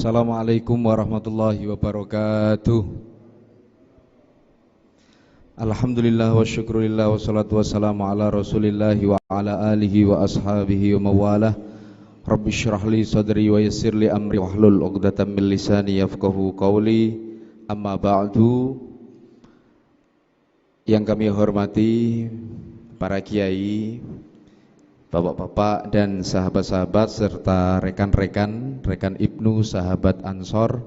Assalamualaikum warahmatullahi wabarakatuh. Alhamdulillah wa syukurillah wa salatu wassalamu ala rasulillahi wa ala alihi wa ashabihi wa mawalah. Rabbi syrah li sadri wa yassir li amri wahlul uqdatan min lisani yafqahu qawli. Amma ba'du. Yang kami hormati para kiai, bapak-bapak dan sahabat-sahabat serta rekan-rekan Ibnu, sahabat Ansor,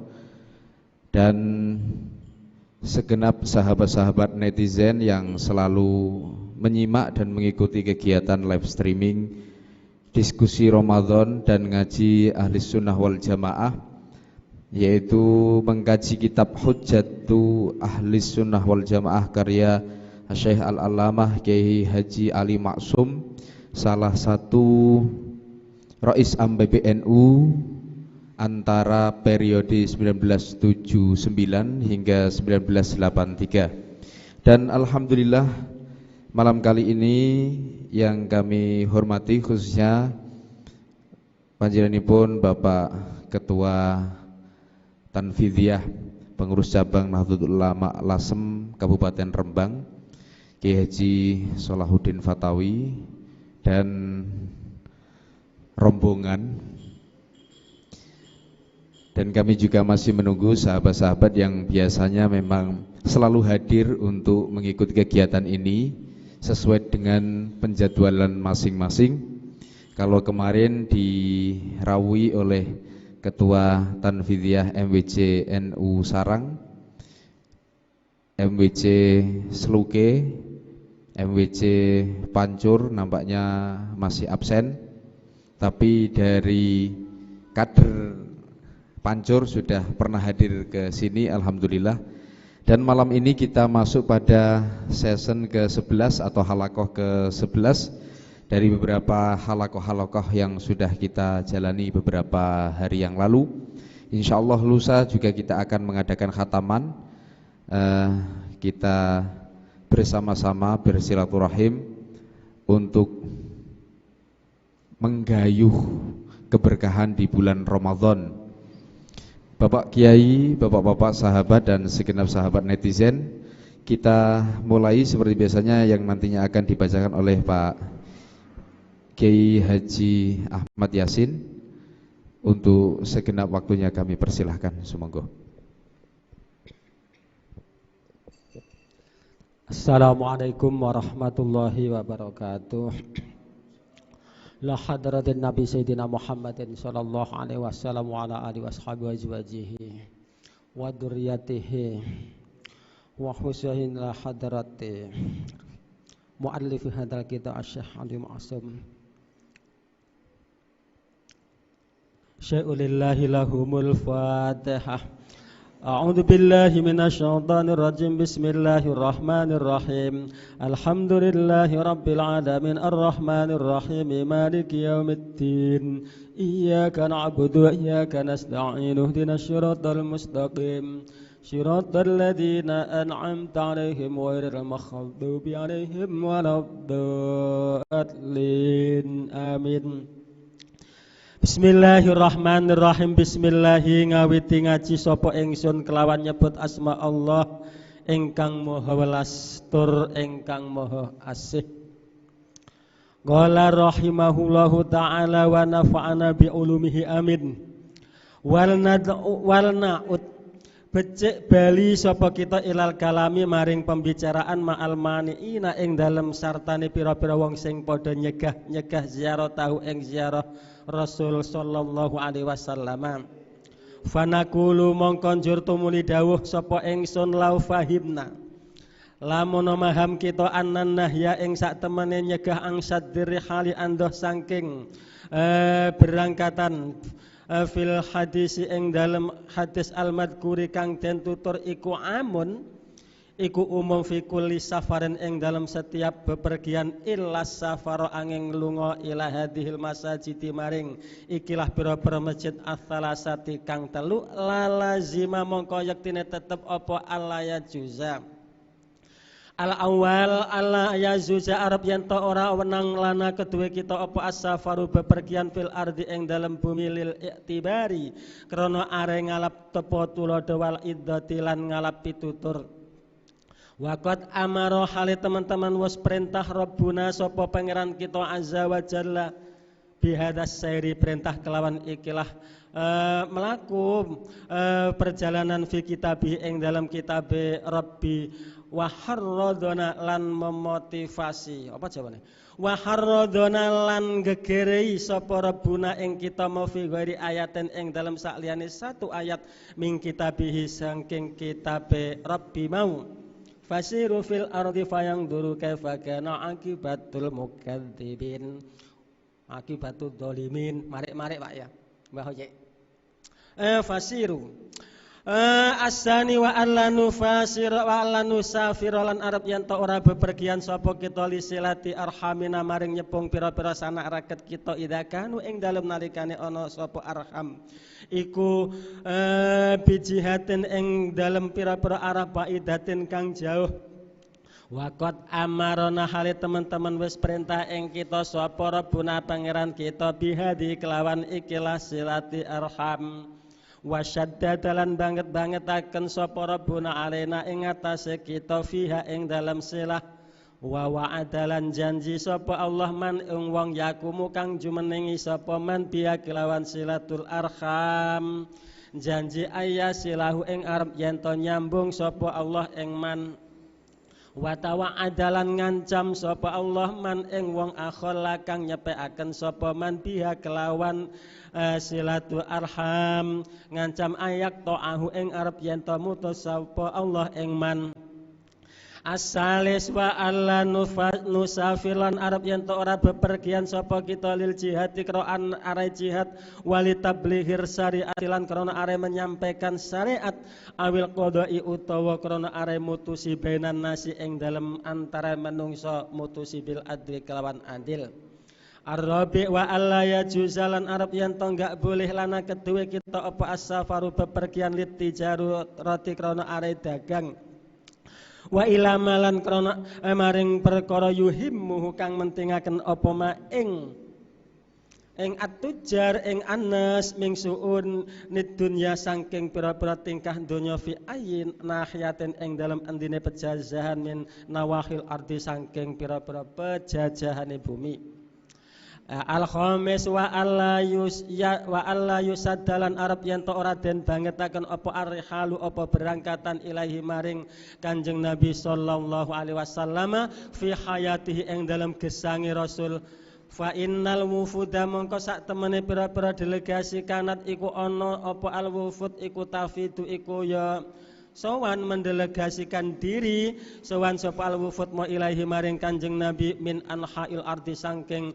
dan segenap sahabat-sahabat netizen yang selalu menyimak dan mengikuti kegiatan live streaming diskusi Ramadan dan ngaji Ahli Sunnah wal Jamaah, yaitu mengkaji kitab Hujjatu Ahli Sunnah wal Jamaah karya Syekh Al-Allamah Kiai Haji Ali Maksum, salah satu Rais Am PBNU antara periode 1979 hingga 1983. Dan alhamdulillah malam kali ini yang kami hormati khususnya panjenenganipun Bapak Ketua Tanfidiyah Pengurus Cabang Nahdlatul Ulama Lasem Kabupaten Rembang, Kiai Haji Solahuddin Fatawi, dan rombongan. Dan kami juga masih menunggu sahabat-sahabat yang biasanya memang selalu hadir untuk mengikuti kegiatan ini sesuai dengan penjadwalan masing-masing. Kalau kemarin dirawi oleh Ketua Tanfidiyah MWC NU Sarang, MWC Sluke, MWC Pancur nampaknya masih absen, tapi dari kader Pancur sudah pernah hadir ke sini, alhamdulillah. Dan malam ini kita masuk pada season ke-11 atau halakoh ke-11 dari beberapa halakoh-halakoh yang sudah kita jalani beberapa hari yang lalu. Insyaallah lusa juga kita akan mengadakan khataman. Kita bersama-sama bersilaturahim untuk menggayuh keberkahan di bulan Ramadan. Bapak Kiai, bapak-bapak sahabat dan segenap sahabat netizen, kita mulai seperti biasanya yang nantinya akan dibacakan oleh Pak Kiai Haji Ahmad Yasin. Untuk segenap waktunya kami persilahkan, semoga. Assalamualaikum warahmatullahi wabarakatuh. La hadratin Nabi Sayyidina Muhammadin sallallahu alaihi wasallam wa ala alihi washabihi wa dzurriyyatihi wa husain la hadrati muallif hadzal kitab Syekh Ali Maksum syai'ulillahi lahumul fatihah. A'udzu billahi minasyaitonir rajim. Bismillahirrahmanir rahim. Alhamdulillahi rabbil alamin arrahmanir rahim maliki yaumiddin. Iyyaka na'budu wa iyyaka nasta'in. Ihdinas siratal mustaqim. Siratal ladzina an'amta 'alaihim ghairil maghdubi 'alaihim waladdallin. Amin. Bismillahirrahmanirrahim. Bismillahi ngawiti ngaji sapa ingsun kelawan nyebut asma Allah ingkang maha welas tur ingkang maha asih. Qala rahimahullahu ta'ala wa nafa'ana bi ulumihi amin. Wal na'ud becik bali sapa kita ilal kalami maring pembicaraan ma'al mani'ina ing dalem sartane pira-pira wong sing padha nyegah ziarah tahu ing ziarah Rasul sallallahu alaihi wasallam. Fanaqulu mongko njur tumuli dawuh sapa ingsun lau fahimna lamun memaham kita annan nahya ing sak temene nyegah angsadiri hali andoh saking berangkatan fil hadisi ing dalem hadis al-madkuri kang den tutur iku amun iku umum fi kulli safarin ing dalam setiap bepergian illas safara angin lunga ila hadhil masajidi maring ikilah pira-pira masjid ats-tsalasati kang telu la lazima mongko yektine tetep apa alaya juza Al awal alla yazuza arab yen ta ora wenang lana kedue kita apa as-safaru bepergian fil ardi ing dalem bumi lil iktibari krana are ngalap tepo tulodo wal iddati lan ngalap pitutur. Waqat amaro hale teman-teman was perintah Rabbuna sapa pangeran kita azza wa jalla bihadas sairi perintah kelawan ikilah melaku perjalanan fi kitabi ing dalam kitabe Rabbi wa harradona lan memotivasi apa jawabannya wa harradona lan gegerei sapa Rabbuna ing kita mau fi ghairi ayatin ing dalam sakliyane satu ayat min kitabihi saking kitabe Rabbi mau fasiru fil ardi fayangduru kaifa kana akibatul mukadzibin akibatul dzalimin marik-marik Pak ya Mbah Hoje fasiru asani wa allanu fasira wa allanu safira lan arab yen ta ora bepergian sapa kita lisilati arhamina maring nyepung pira-pira sanak raket kita idakanu ing dalem nalikane ana sapa arham iku bijihatin ing dalem pira-pira arah baidatin kang jauh. Waqat amarona hale teman-teman wis perintah ing kita sapa Rabbuna pangeran kita bihadi kelawan ikilah silati arham wasyaddadan banget-bangetaken sapa Rabbuna alena ing atase kita fiha ing dalam silah wa wa'adalan janji sapa Allah man ing wong yakumu kang jumenengi sapa man biya kelawan silatul arham janji ayya silahu ing arep yen to nyambung sapa Allah ing man wa tawa'adalan ngancam sapa Allah man ing wong akhol kang nyepekaken sapa man biha kelawan silatul arham ngancam ayak ta'ahu ing arep yen to mutus sapa Allah ing man asalis wa alla nusafilan arab yen to ora bepergian sapa kita lil jihad ikroan are jihad wali tablighir syariat lan krana are menyampaikan syariat awil qada'i utawa krana are mutusi bainan nasi ing dalem antara menungso mutusi bil adli kelawan adil. Ar-rabi wa alla yajuzalan arab yen to gak boleh lana kedue kita apa as-safaru bepergian litijaru roti krana are dagang wa ilamalan krana maring perkara yuhimmu kang mentingaken apa ma ing atujar ing anas ming suun nidunya saking pira-pira tingkah donya fi ayin nahiyatin ing dalam endine pejajahan min nawahil ardi saking pira-pira pejajahane bumi. Al-khamis wa alla yusaddalan arab yen to ora den bangetaken apa arrihalu apa berangkatan ilahi maring Kanjeng Nabi sallallahu alaihi wasallam fi hayatihi ing dalam gesangi Rasul fa innal wufuda mongko sak temene pira-pira delegasi kanat iku ana apa al wufud iku tafidu iku ya sowan mendelegasikan diri sowan sapa al-wufud ma ilahi maring Kanjeng Nabi min anhail ardi saking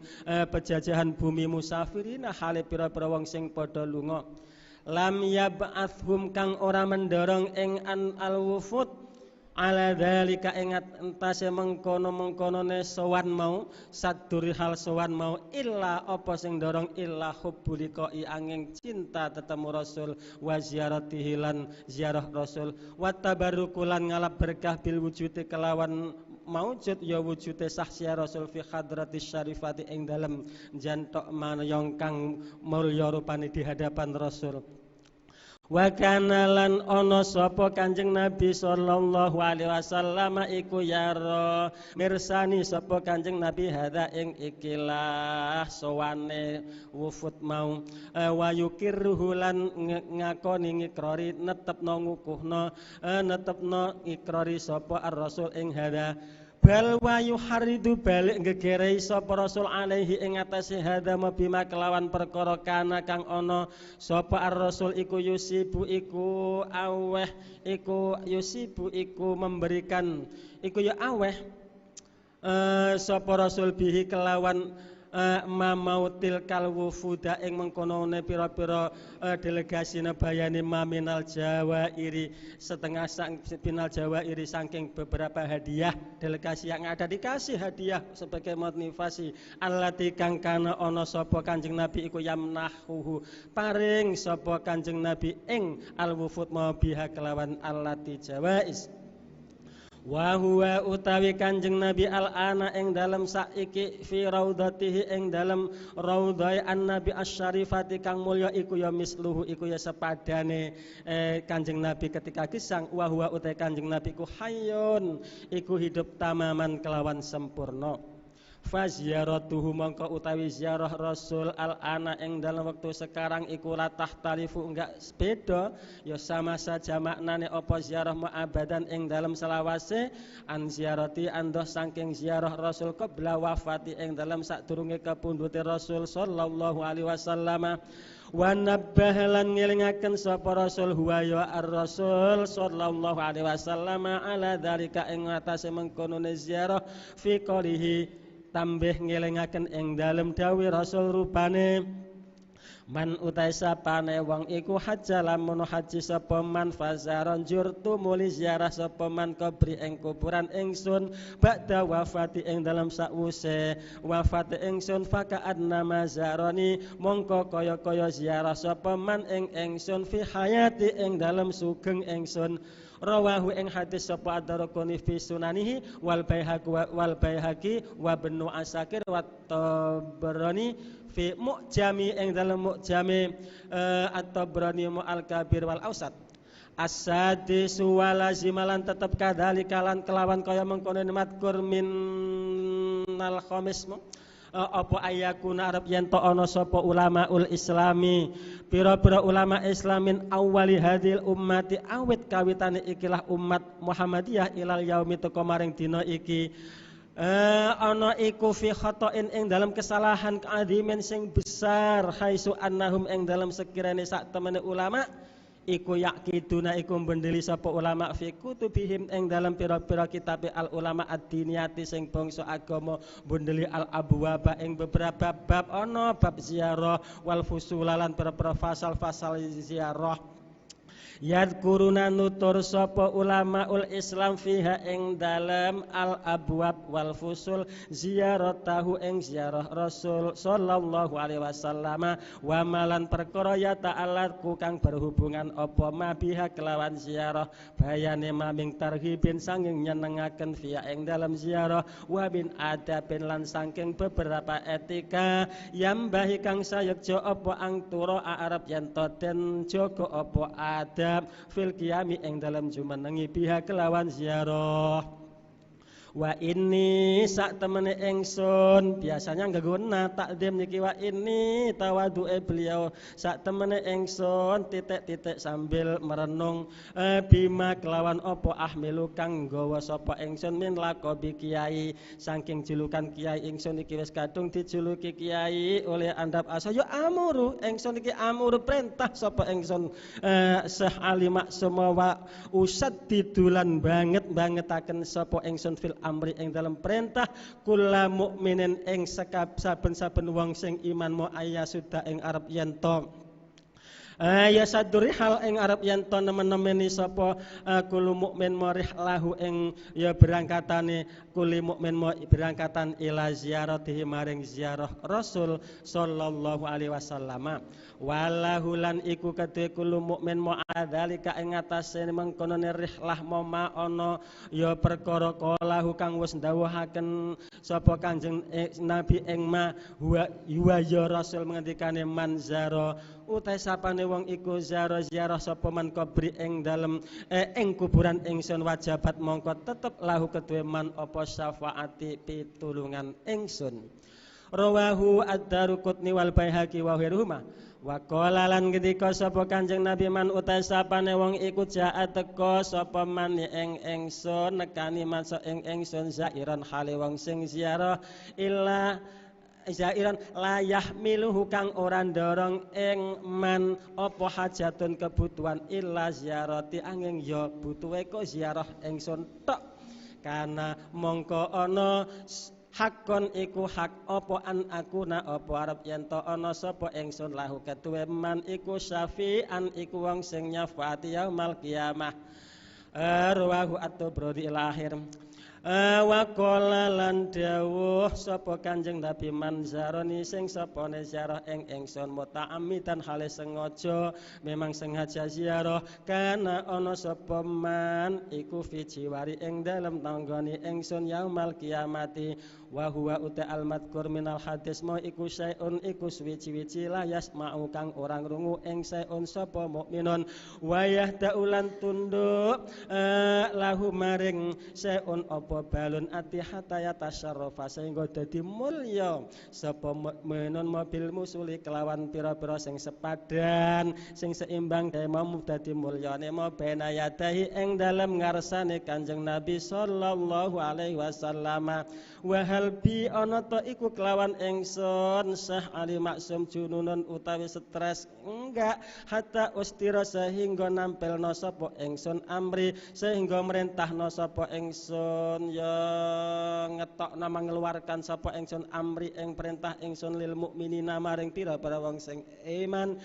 pejajahan bumi musafirina hale pira-pira wong sing padha lunga lam yab'athhum kang ora mendorong ing al-wufud ala dzalika ingat entase mengkono-mengkonone sowan mau saduri hal sowan mau illa apa sing dorong illa hubbulika angin cinta tetemu Rasul wa ziyaratihi lan ziarah Rasul wa tabarrukulan ngalap berkah bil wujudi kelawan maujud ya wujude sahsia Rasul fi hadratis syarifati ing dalem jantok manayong kang mulya rupane di hadapan Rasul. Wa kana lan ana sapa Kanjeng Nabi sallallahu alaihi wasallam iku yara mirsani sapa Kanjeng Nabi hadza ing ikilah sowane wufud mau wa yukirruhu lan ngakoni ngikrari netepno ngukuhna netepno ikrari sapa ar-rasul ing hadza bal wa yuharidu balik ngegerei sapa Rasul alaihi ing atase hadza mabima kelawan perkara kana kang ana sapa ar-rasul iku yusibu iku aweh iku yusibu iku memberikan iku ya aweh sapa Rasul bihi kelawan mamautil kal wufuda ing mengkonone pira-pira delegasine bayane maminal Jawa iri setengah pinal Jawa iri saking beberapa hadiah delegasi yang ada dikasih hadiah sebagai motivasi allati kang kana ana sapa Kanjeng Nabi iku yamnahuhu paring sapa Kanjeng Nabi ing al wufud ma biha kelawan allati jawais Wa huwa utawi Kanjeng Nabi al-ana ing dalem saiki fi raudhatihi ing dalem raudhai an-nabi asy-syarifati kang mulya iku ya misluhu iku ya sepadane Kanjeng Nabi ketika gesang. Wa huwa utawi Kanjeng Nabi iku hayyun iku hidup tamaman kelawan sempurna. Fa ziyaratuhu mongko utawi ziarah Rasul al-ana ing dalam waktu sekarang iku latah tarifu enggak beda ya sama saja maknane apa ziarah mu'abadan ing dalam selawase an ziarati andoh saking ziarah Rasul qabla wafati ing dalam sadurunge kapundhute Rasul sallallahu alaihi wasallam. Wa nabbahalan ngelingaken sapa Rasul huwa ya ar-Rasul sallallahu alaihi wasallam ala dzalika ing atase mengkonone ziarah fi qalihi tambah ngelingaken ing dalem dawuh Rasul rupane man utai sapane wong iku hajja lamun haji sapa man fazaron jurtu muli ziarah sapa man kubri ing kuburan ingsun ba'da wafati ing dalam sakwuse wafate ingsun fakaadna mazaroni mongko kaya-kaya ziarah sapa man ing ingsun fi hayati ing dalam sugeng ingsun. Rawahu ing hadis sapa ad-Darqutni fi sunanihi wal Baihaqi wa Ibnu Asakir wa Tabrani fi mu'jami ing dalam mu'jami at-Tabrani al-Kabir wal Ausat. As-sadisu walazimalan tetep kadzalika lan kelawan kaya mengkono matkur minal khamis apa ayakuna arab yen to ana sapa ulamaul islami pira-pira ulama islamin awali hadil ummati awit kawitane ikilah umat Muhammadiyah ilal yaumi teka maring dina iki ana iku fi khata'in ing dalam kesalahan keadimen sing besar haisu annahum ing dalam sekirane sak temene ulama iku yakiduna iku mbendeli sapa ulama fi kutubihim ing dalam pira-pira kitab al ulama ad-diniyati sing bangsa agama mbendeli al abwaba ing beberapa bab ana bab ziarah wal fusulalan pira-pira fasal-fasal ziarah. Yadkuruna nutur sapa ulamaul Islam fiha ing dalam al abwab wal fusul ziyaratahu ing ziarah Rasul sallallahu alaihi wasallam wa malan perkara ya ta'ala kang berhubungan apa mabiha kelawan ziarah bayane maming tarhibin sanging nyenengaken fiha ing dalam ziarah wa bin adabin lan saking beberapa etika yambahi kang sayekja apa angtura arab yen to den jaga apa ada fil qiyami ing dalam jumenengi pihak kelawan ziarah. Wa ini sak temene ingsun biasanya ngguna takdim niki wa ini tawadu'e beliau sak temene ingsun titik-titik sambil merenung bima kelawan opo ahmilu kang nggawa sapa ingsun min laqabi kiai saking julukan kiai ingsun iki wis kadung dijuluki kiai oleh andap asa yo amuru ingsun iki amuru perintah sapa ingsun Syekh Ali Maksum wa usaddidulan bangetaken sapa ingsun fil amri ing dalam perintah kula mukminin ing saben-saben wong sing iman mo ayasuda ing arep yen to ya saduri hal ing arep yen to nemen-nemeni sapa kulo mukmin marih lahu ing ya berangkatane kuli mukmin mo berangkatan ila ziaratihi maring ziarah Rasul sallallahu alaihi wasallam walahu lan iku kedhe kulo mukmin mo adzalika ing atase mengkonone rihlah moma ana ya perkara kalahu kang wis ndawuhaken sapa Kanjeng Nabi ing ma huwa ya Rasul mengendikane manzara utai sapane wong iku ziarah sapa man kubri ing dalem ing kuburan ingsun wajabat mongko tetep lahu kedue man apa syafaati pitulungan ingsun. Rawahu ad-Darqutni wal Baihaqi wa ghairuhuma. Wa qala lan ngendika sapa Kanjeng Nabi man utai sapane wong iku jaa teka sapa man ing ingsun nekani masa ing ingsun zairan hale wong sing ziarah illa zairan layah miluhu kang ora ndorong ing man apa hajatun kebutuhan illa ziarati angin ya butuhe kok ziarah ingsun tok kana mongko ana hakon iku hak apa an akuna apa arep yen to ana sapa ingsun lahu ketuwe man iku syafi'an iku wong sing nyafaati yaumul qiyamah. Rawahu at-Tabrani ila akhir. Wa qala lan dawuh sapa Kanjeng Nabi manzaroni sing sapane ziarah ing ingsun muta'ammidan hale sengaja memang sengaja ziarah kana ana sapa man iku fi jiwari ing dalem tanggane ingsun yaumal kiamati wa huwa uta al madkur minal hadis mau iku sayun iku suwi-wiji la yasma'u kang orang rungu ing sayun sapa mukminun wa yahdaulan tunduk lahu maring sayun apa balun ati hataya tasyarrafa sehingga dadi mulya sapa mukminun mobil musuli kelawan pira-pira sing sepadan sing seimbang demo dadi mulyane mo benayadahi ing dalem ngarsane Kanjeng Nabi sallallahu alaihi wasallam wa hal bi ana ta iku kelawan ingsun sah ali maksum jununun utawi stres enggak hatta ustira sehingga nampelna sapa ingsun amri sehingga merintahna sapa ingsun ya ngetokna mengeluarkan sapa ingsun amri ing perintah ingsun lil mukminina maring pira-pira wong sing iman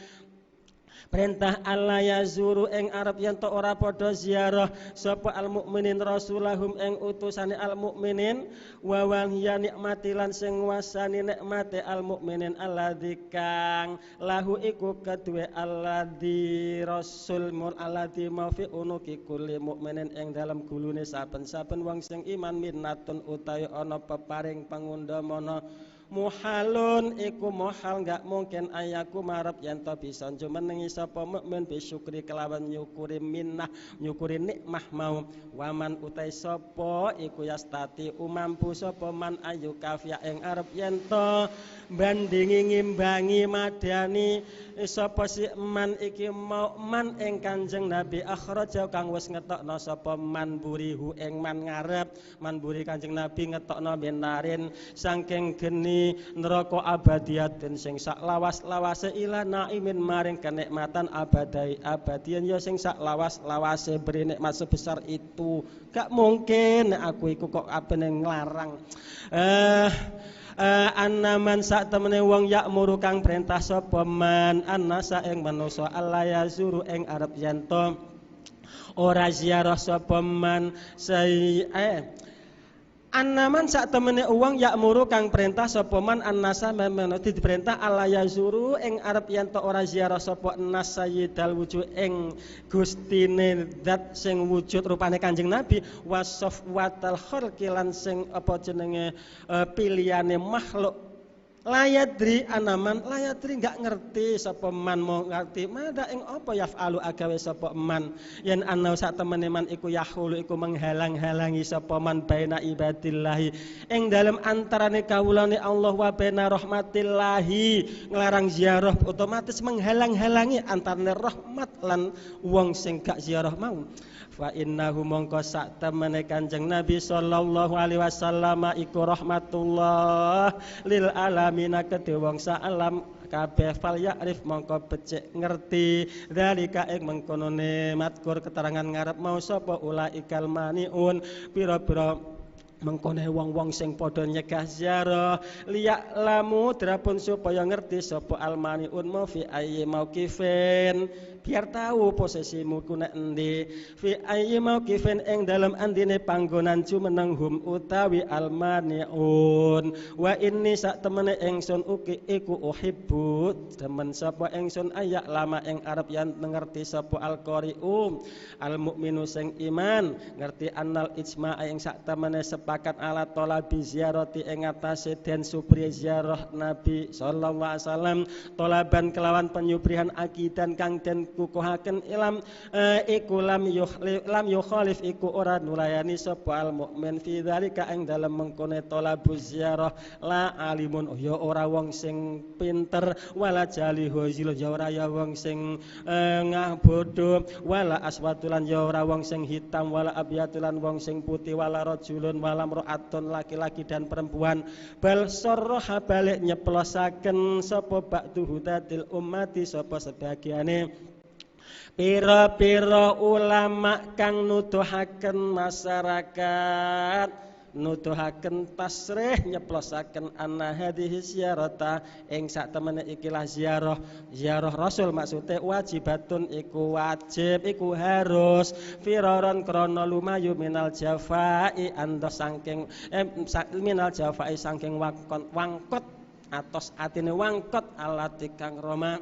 perintah Allah yazuru ing arep yen to ora padha ziarah sapa al mukminin rasulahum ing utusane al mukminin wa waliya nikmati lan sing wasani nikmate al mukminin alladzi kang lahu iku kedue alladzi rasul mul alladzi mafi unuki kulli mukminin ing dalem gulune saben-saben wong sing iman minnatun utawi ana peparing pangundamana muhalun iku muhal enggak mungkin ayaku marep yen to bisa jumenengi sapa mukmin bisyukri kelawan nyukuri minnah nyukuri nikmah mau waman utai sapa iku yastati umampu sapa man ayu kafia ing arep yen to bandingi ngimbangi madani sapa si man iki mau man ing Kanjeng Nabi akhraja kang wis ngetokno sapa man burihu ing man ngarep man buri Kanjeng Nabi ngetokno benarin saking geni neraka abadiyatin sing sak lawas-lawase ila naimin maring kenikmatan abadian ya sing sak lawas-lawase beri nikmat sebesar itu gak mungkin aku iku kok apene nglarang annaman sak temene wong yakmuru kang perintah sapa man annasa ing manusa Allah yazuru ing arep yen to ora ziarah sapa man annaman sak temene wong yakmuru kang perintah sapa man annasa memene diperintah Allah yazuru ing arep yen to ora ziarah sapa nas sayyidal wujud ing gustine zat sing wujud rupane Kanjeng Nabi wasaf watal khalqi lan sing apa jenenge pilihane makhluk layadri anaman layadri enggak ngerti sapa man mau ngerti mada ing apa yafalu agawe sapa man yen ana sak temene man iku yahulu iku menghalang-halangi sapa man baina ibadillahi ing dalem antarane kawulane Allah wa baina rahmatillahi nglarang ziarah otomatis menghalang-halangi antarane rahmat lan wong sing gak ziarah mau fa innahu mongko sak temene Kanjeng Nabi sallallahu alaihi wasallam iku rahmatullah lil alamina kedhe wong sak alam kabeh fal ya'rif mongko becik ngerti dalika ing mengkonone matkur keterangan ngarep mau sapa ulaikal maniun pira-pira mengkone wong-wong sing padha nyegah ziarah liya lamu drapun supaya ngerti sapa almaniun mau fi ayyi mauqifin biar tahu posisimu ku nek endi fi ayyi mauqifin ing dalem andine panggonan jumeneng hum utawi almaniun wa inni sak temene ingsun uki iku uhibbu demen sapa ingsun ayak lama ing arep yen ngerti sapa alqari'um almukminu sing iman ngerti annal ijma' ing sak temene sepakat ala tolabi ziarati ing atase den supri ziarah Nabi sallallahu alaihi wasallam tolaban kelawan penyubrihan akidan kang den kukuhaken ilam iku lam yukhalif iku ora nulayani sapa al mukmin fi dzalika ing dalem mengkone tolabu ziarah la alimun ya ora wong sing pinter wala jalihu zil ya ora ya wong sing ngabodo wala aswatulan ya ora wong sing hitam wala abyatulan wong sing putih wala rajulun wala mra'atun laki-laki dan perempuan bal sarraha balik nyeplosaken sapa ba'du hudatil ummati sapa sebagiane pira-pira ulama kang nuduhaken masyarakat nuduhaken tasrih nyeplosaken anna hadhihi ziyarata ing sak temene ikilah ziarah Rasul maksude wajibatun iku wajib iku harus firaron krana lumayu minal jafai andos saking minal jafai saking wangkot atos atine wangkot alati kang Roma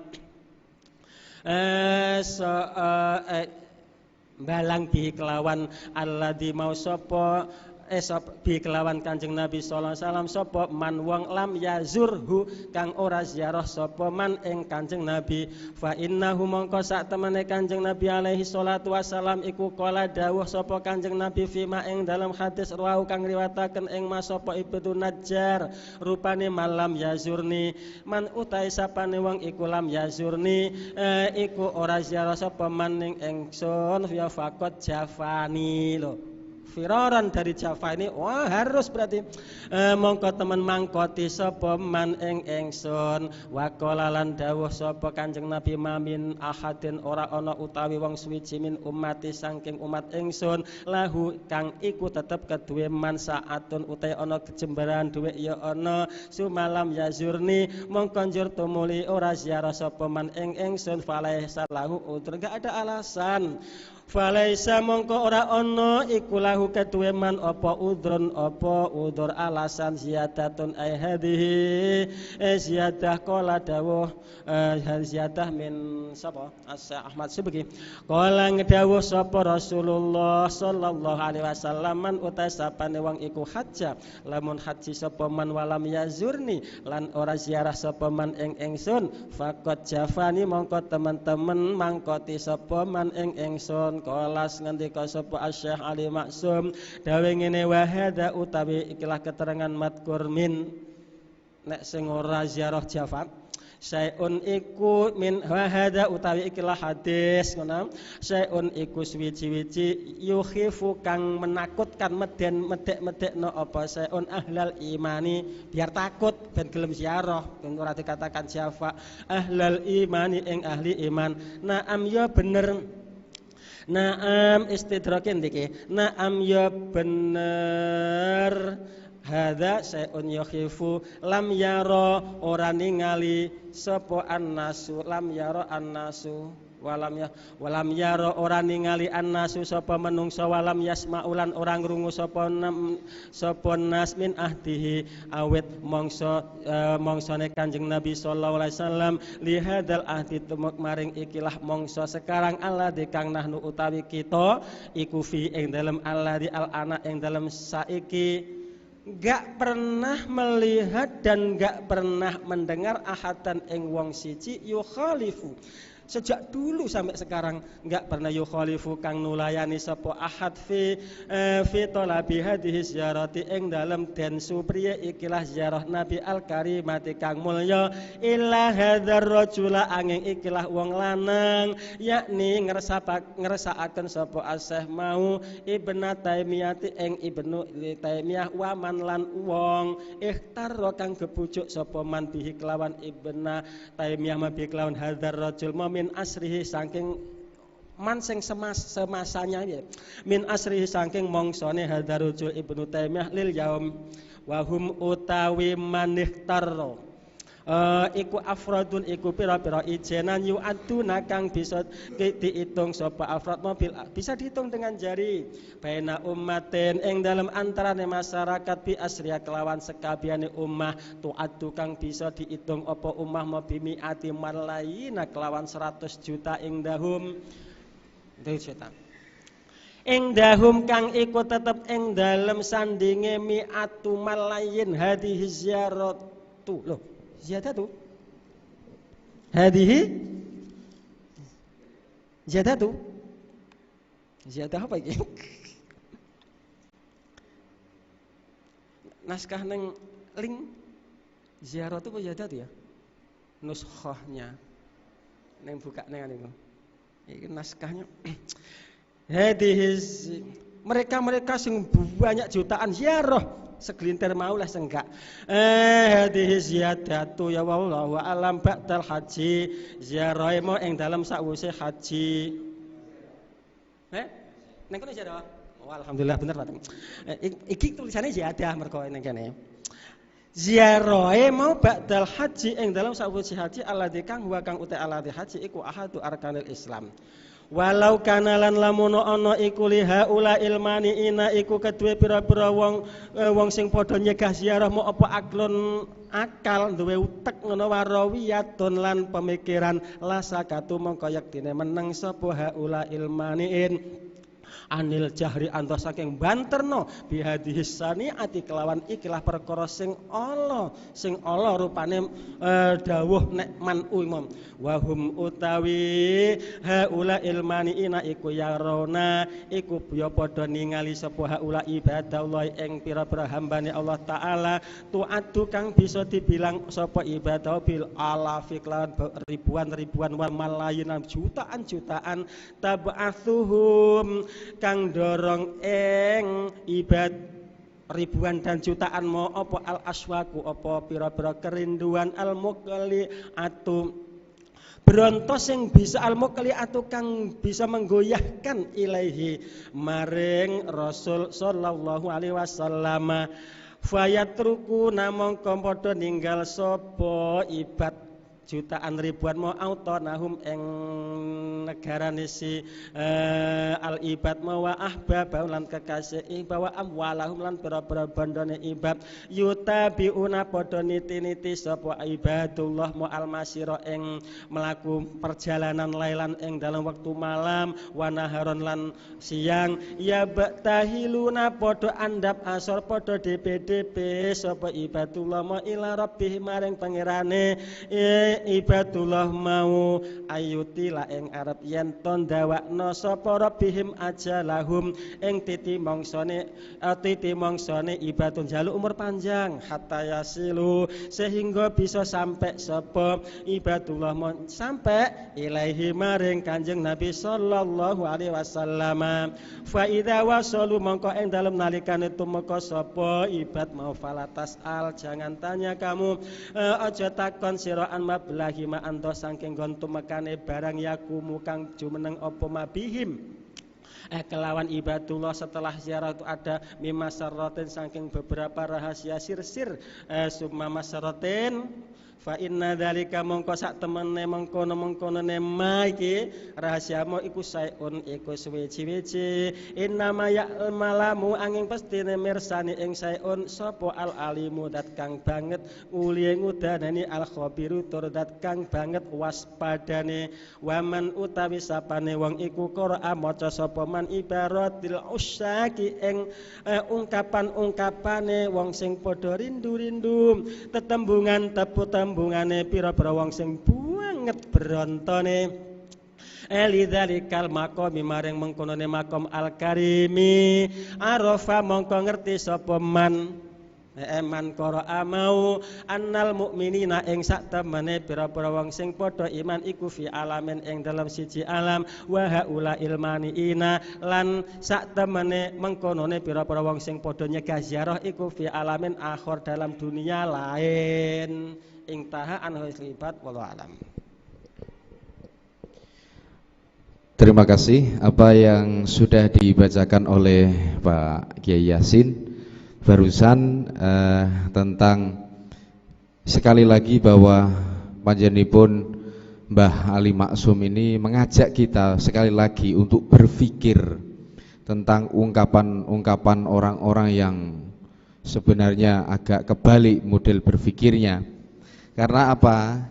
balang bi kelawan alladzi mau sapa bi kelawan Kanjeng Nabi sallallahu alaihi wasallam sapa man wong lam yazurhu kang ora ziarah sapa man ing Kanjeng Nabi fa innahu mongko sak temene Kanjeng Nabi alaihi salatu wasallam iku kala dawuh sapa Kanjeng Nabi fima ing dalam hadis rawu kang riwayataken ing mas sapa Ibnu Najjar rupane malam yazurni man utai sapane wong iku lam yazurni iku ora ziarah sapa man ing ingsun ya faqat jafani lho firaran dari Java ini wah harus berarti mongko temen mangkoti sapa man ing ingsun wa qala lan dawuh sapa Kanjeng Nabi mamin ahadin ora ana utawi wong suwiji min ummati saking umat ingsun lahu kang iku tetep keduwe man saatun utai ana kejembaran duwe ya ana sumalam yazurni mongko njur tumuli ora ziarah sapa man ing ingsun falaisa lahu utur gak ada alasan falaisa mongko ora ana iku lahu keduwe man apa udrun apa udur alasan ziyadatun ai hadhihi ziyadah qala dawuh ziyadah min sapa Asy Ahmad Subki qala ngedawuh sapa Rasulullah sallallahu alaihi wasallam man uta sapane wong iku hajja lamun haji sapa man walam yazurni lan ora ziarah sapa man ing ingsun faqat jafani mongko teman-teman mangkoti sapa man ing ingsun kolas ngendika sapa Asy-Syaikh Ali Maksum dawe ngene wa hadza utawi ikilah keterangan madkur min nek sing ora ziarah Jafar Syai'un iku min wa hadza utawi ikilah hadis ngono syai'un iku suwiji-wiji yukhifu kang menakutkan medek-medekno apa syai'un ahlal imani biar takut ben gelem ziarah ora dikatakan Jafa ahlal imani ing ahli iman naam ya bener naam istidrakin diki naam ya bener hadza syai'un yakhifu lam yara ora ningali sapa annasu lam yara annasu walam yara ora ningali annasu sapa menungsa walam yasmaulan orang ngrungu sapa nas min ahdihi awet mongsane Kanjeng Nabi sallallahu alaihi wasallam li hadzal ahdi tumuk maring ikilah mongso sekarang Allah kang nahnu utawi kita iku fi ing dalem Allah di al ana ing dalem saiki gak pernah melihat dan gak pernah mendengar ahadan ing wong siji yukhalifu sejak dulu sampai sekarang enggak pernah yukhalifu kang nulayani sapa ahad fi talabi hadhihi ziyarati ing dalem den supriye ikilah ziarah Nabi al karimati kang mulya illa hadzar rajula angin ikilah wong lanang yakni ngersakaken sapa Asy-Syaikh mau Ibnu Taimiyah ing Ibnu Taimiyah wa man lan wong ikhtar kang kebujuk sapa man bihi kelawan Ibnu Taimiyah mabi kelawan hadzar rajul min asrihi saking man sing semasanya ya min asrihi saking mongsone hadarujul Ibnu Taimiyah lil yaum wahum utawi manihtar iku afradun iku pira-pira ijenan yu'aduna kang bisa diitung sapa afrad mobil bisa dihitung dengan jari baina ummatin ing dalam antarane masyarakat bi asriya kelawan sekabehane ummah tu'addu kang bisa diitung apa ummah mabimi ati malayina kelawan 100 juta ing dahum ing dahum kang iku tetep ing dalem sandinge mi'atu malayin hadhihi ziyaratu lho ziyadatu hadhihi ziyadatu ziyadah apa iki naskah neng link ziyaratu apa ziyadatu ya nuskhahnya neng buka neng niku iki naskahnya hadhihi mereka sing banyak jutaan ziarah segelintir maulah senggak hadhihi ziyadatu ya wallahu alam ba'dal haji ziarah mau ing dalam sakwise haji ning kene ziarah Oh, alhamdulillah bener Pak. Iki tulisannya ziyadah mergo ning kene. Ziarahe mau ba'dal haji ing dalam sawise haji alladzi kang wa kang uta alladzi haji iku ahadu arkanil Islam. Walau kana lan lamun ana iku liha ula ilmani ina iku kedue pira-pira wong sing padha nyegah ziarah mau apa aklon akal duwe utek ngono warawiyatun lan pemikiran lasakatu mongko yektine meneng sapa haula ilmaniin anil jahri antos saking banterno bihadhis saniati kelawan ikilah perkara sing ala rupane dawuh nek man umum wahum utawi haula ilmani ina iku yarona iku ya padha ningali sapa haula ibadallah ing pira-pira hambane Allah taala tu'addu kang bisa dibilang sapa ibadah bil alafi kelawan ribuan-ribuan wa malayan jutaan-jutaan tab'atsuhum kang dorong ing ibad ribuan dan jutaan mau apa al aswaku apa pira-pira kerinduan al muqli atu brontos sing bisa al muqli atu kang bisa menggoyahkan ilaihi maring Rasul sallallahu alaihi wasallam fayatruku namung padha ninggal sapa ibad jutaan ribuan mau autonahum ing negarane si al ibad mawa ahbab lan kekasih bawa amwalahum lan pira-pira bandane ibad yutabiuna padha niti-niti sapa ibadullah mu al masira ing melaku perjalanan lailan ing dalam waktu malam wa naharon lan siang ya batahiluna padha andap asor padha DPDP sapa ibadullah ma ila rabbih maring pangerane ibadullah mau ayuti la ing arep yen ton dawakna sapa rabbihim ajalahum ing titi mongsone ibadun jaluk umur panjang hatta yasilu sehingga bisa sampai sapa ibadullah sampai ilaihi maring Kanjeng Nabi sallallahu alaihi wasallam fa idza wasalu mongko ing dalem nalikane tumeka sapa ibad mau falatas al jangan tanya kamu aja takon siraan belahi ma antos saking gontu mekane barang yakumu kang jumeneng apa mabihim kelawan ibadullah setelah ziarah itu ada mimasaratin saking beberapa rahasia sir-sir summa masaratin fa inna dzalika mongko sak temene mengkono nema iki rahasiamu iku saeun iku suwi-wiji innama ya'lamu angin pestine mirsani ing saeun sapa al alimu dat kang banget uli ngudanani al khabiru tur dat kang banget waspadane waman utawi sapane wong iku qira'a maca sapa man ibaratil usyaki ing ungkapan-ungkapane wong sing padha rindu-rindu tetembungan tembungane pira-pira wong sing banget berontone lidzalikal maqami maring mengkonone makom al karimi arafa mongko ngerti sapa man qara'a mau annal mukminina ing sak temene pira-pira wong sing padha iman iku fi alamin ing dalam siji alam wa haula ilmaniina lan sak temene mengkonone pira-pira wong sing padha nyegah ziarah iku fi alamin akhir dalam dunia lain intaha an huslibat wallahu alam. Terima kasih apa yang sudah dibacakan oleh Pak Kiai Yasin barusan tentang sekali lagi bahwa panjenenganipun Mbah Ali Maksum ini mengajak kita sekali lagi untuk berpikir tentang ungkapan-ungkapan orang-orang yang sebenarnya agak kebalik model berpikirnya. Karena apa?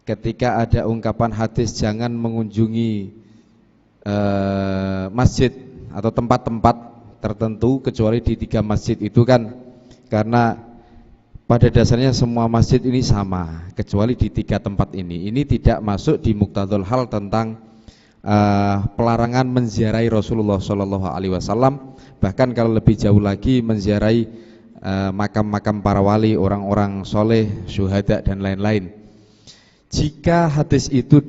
Ketika ada ungkapan hadis jangan mengunjungi masjid atau tempat-tempat tertentu kecuali di 3 masjid itu kan, karena pada dasarnya semua masjid ini sama kecuali di 3 tempat ini. Ini tidak masuk di muqtadul hal tentang pelarangan menziarahi Rasulullah Shallallahu Alaihi Wasallam. Bahkan kalau lebih jauh lagi menziarahi makam-makam para wali, orang-orang soleh, syuhada dan lain-lain. Jika hadis itu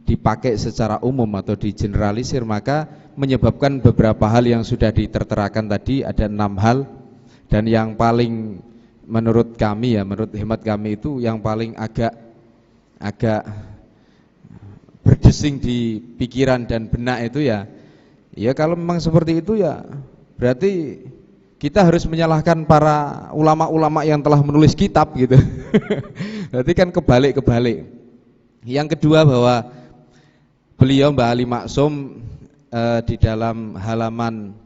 dipakai secara umum atau digeneralisir, maka menyebabkan beberapa hal yang sudah diterterakan tadi. Ada 6 hal, dan yang paling menurut kami menurut hemat kami itu yang paling agak berdesing di pikiran dan benak itu Ya kalau memang seperti itu ya berarti kita harus menyalahkan para ulama-ulama yang telah menulis kitab gitu. Berarti kan kebalik-kebalik. Yang kedua bahwa beliau Mbah Ali Maksum di dalam halaman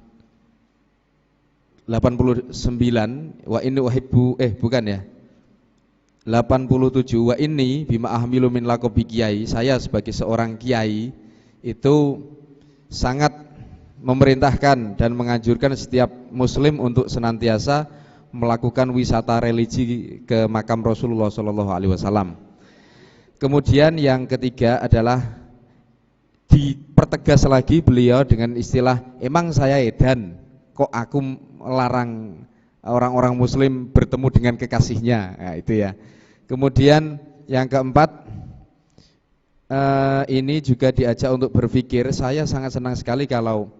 89 wa inni uhibbu bukan ya. 87 wa inni bima ahmilu min laqabi kiai, saya sebagai seorang kiai itu sangat memerintahkan dan menganjurkan setiap muslim untuk senantiasa melakukan wisata religi ke makam Rasulullah Shallallahu Alaihi Wasallam. Kemudian yang ketiga adalah dipertegas lagi beliau dengan istilah emang saya edan kok aku melarang orang-orang muslim bertemu dengan kekasihnya. Nah, itu ya. Kemudian yang keempat ini juga diajak untuk berpikir. Saya sangat senang sekali kalau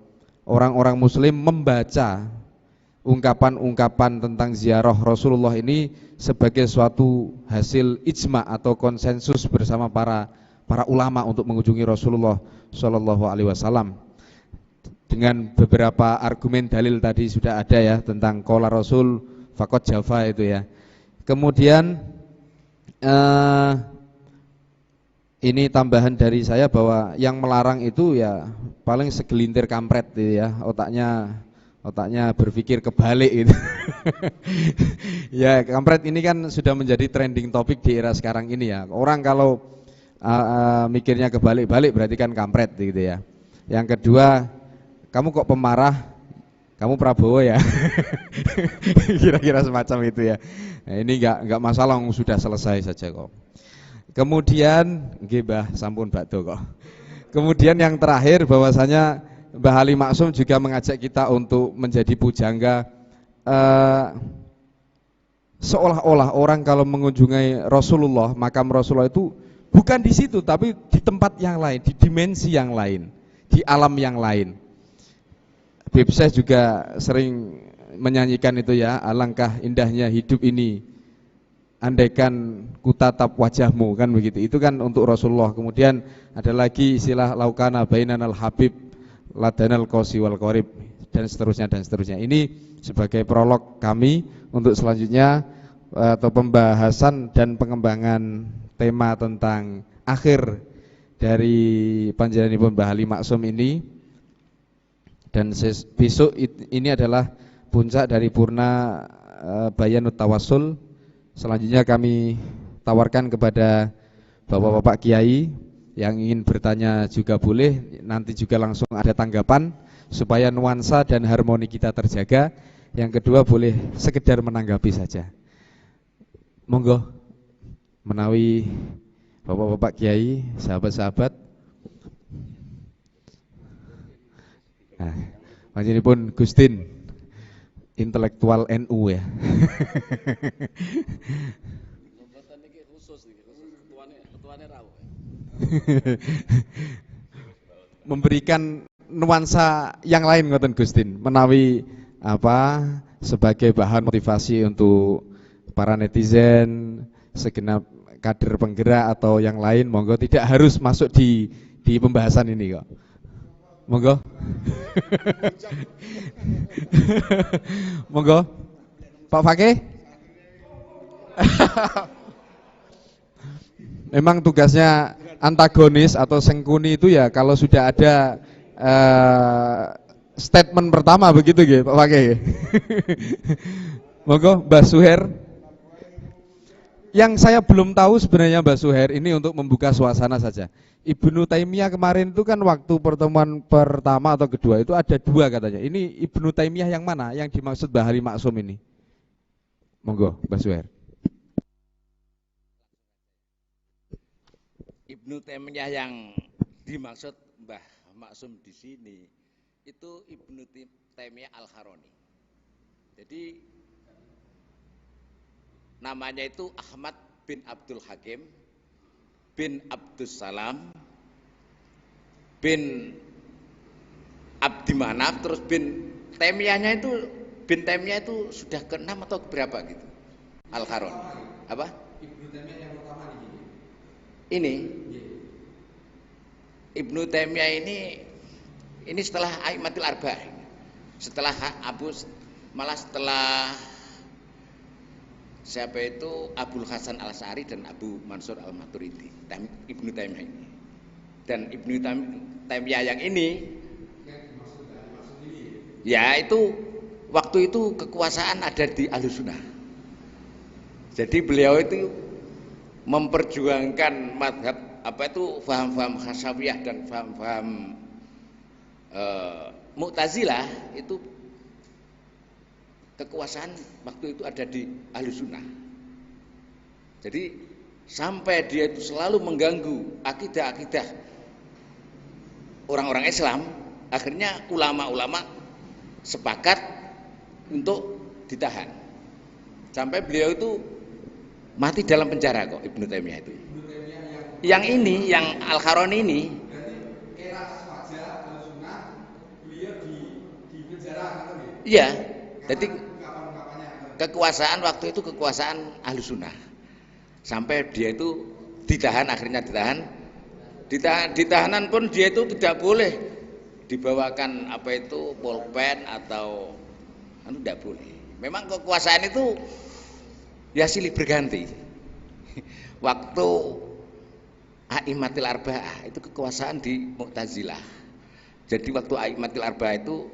orang-orang muslim membaca ungkapan-ungkapan tentang ziarah Rasulullah ini sebagai suatu hasil ijma atau konsensus bersama para ulama untuk mengunjungi Rasulullah Shallallahu Alaihi Wasallam. Dengan beberapa argumen dalil tadi sudah ada ya tentang qala Rasul faqad jafa itu ya. Kemudian ini tambahan dari saya bahwa yang melarang itu ya paling segelintir kampret gitu ya, otaknya berpikir kebalik gitu. Ya kampret ini kan sudah menjadi trending topik di era sekarang ini ya. Orang kalau mikirnya kebalik-balik berarti kan kampret gitu ya. Yang kedua, kamu kok pemarah, kamu Prabowo ya. Kira-kira semacam itu ya. Nah, ini enggak masalah, sudah selesai saja kok. Kemudian nggih Mbah sampun bakdo kok. Kemudian yang terakhir bahwasanya Mbah Ali Maksum juga mengajak kita untuk menjadi pujangga seolah-olah orang kalau mengunjungi Rasulullah, makam Rasulullah itu bukan di situ tapi di tempat yang lain, di dimensi yang lain, di alam yang lain. Habib Syekh juga sering menyanyikan itu ya, alangkah indahnya hidup ini andaikan ku tatap wajahmu, kan begitu. Itu kan untuk Rasulullah. Kemudian ada lagi istilah laukana bainanal habib ladanal qosi wal qorib, dan seterusnya dan seterusnya. Ini sebagai prolog kami untuk selanjutnya atau pembahasan dan pengembangan tema tentang akhir dari Panjenenganipun Mbah Ali Maksum ini. Dan besok ini adalah puncak dari purna Bayanut Tawassul. Selanjutnya kami tawarkan kepada Bapak-bapak Kiai yang ingin bertanya juga boleh, nanti juga langsung ada tanggapan supaya nuansa dan harmoni kita terjaga. Yang kedua boleh sekedar menanggapi saja. Monggo menawi Bapak-bapak Kiai, sahabat-sahabat. Nah, panjenenganipun Gustin intelektual NU ya. Memberikan nuansa yang lain ngoten Gustin, menawi apa sebagai bahan motivasi untuk para netizen, segenap kader penggerak atau yang lain, monggo tidak harus masuk di pembahasan ini kok. Monggo. Monggo. Pak Fakih. Memang tugasnya antagonis atau sengkuni itu ya kalau sudah ada statement pertama begitu gitu Pak Fakih. Monggo Mbah Suher. Yang saya belum tahu sebenarnya Mbah Suher ini untuk membuka suasana saja. Ibnu Taimiyah kemarin itu kan waktu pertemuan pertama atau kedua itu ada dua katanya. Ini Ibnu Taimiyah yang mana yang dimaksud Mbah Ali Maksum ini? Monggo Mbah Suher. Ibnu Taimiyah yang dimaksud Mbah Maksum di sini itu Ibnu Taimiyah Al-Harani. Jadi namanya itu Ahmad bin Abdul Hakim bin Abdus Salam bin Abdi Manaf, terus bin Taimiyahnya itu bin Taimiyah itu sudah ke-6 atau berapa gitu. Al-Harani. Apa? Ibnu Taimiyah yang pertama ini. Ibnu Taimiyah ini Ini setelah A'immatul Arba'ah. Setelah setelah siapa itu Abul Hasan Al-Asy'ari dan Abu Mansur Al-Maturidi, Ibnu Taimiyah ini. Dan Ibnu Taimiyah yang ini ya itu waktu itu kekuasaan ada di Ahlussunnah. Jadi beliau itu memperjuangkan madhab faham-faham Khasyawiyah dan faham-faham Mu'tazilah. Itu kekuasaan waktu itu ada di Ahlussunnah. Jadi sampai dia itu selalu mengganggu akidah-akidah orang-orang Islam, akhirnya ulama-ulama sepakat untuk ditahan. Sampai beliau itu mati dalam penjara kok, Ibnu Taimiyah itu. Yang ini, yang Al-Qarani ini. Iya, jadi kekuasaan waktu itu kekuasaan Ahlussunnah. Sampai dia itu ditahan, akhirnya ditahanan pun dia itu tidak boleh dibawakan pulpen atau tidak boleh. Memang kekuasaan itu ya silih berganti. Waktu A'immatul Arba'ah itu kekuasaan di Mu'tazilah. Jadi waktu A'immatul Arba'ah itu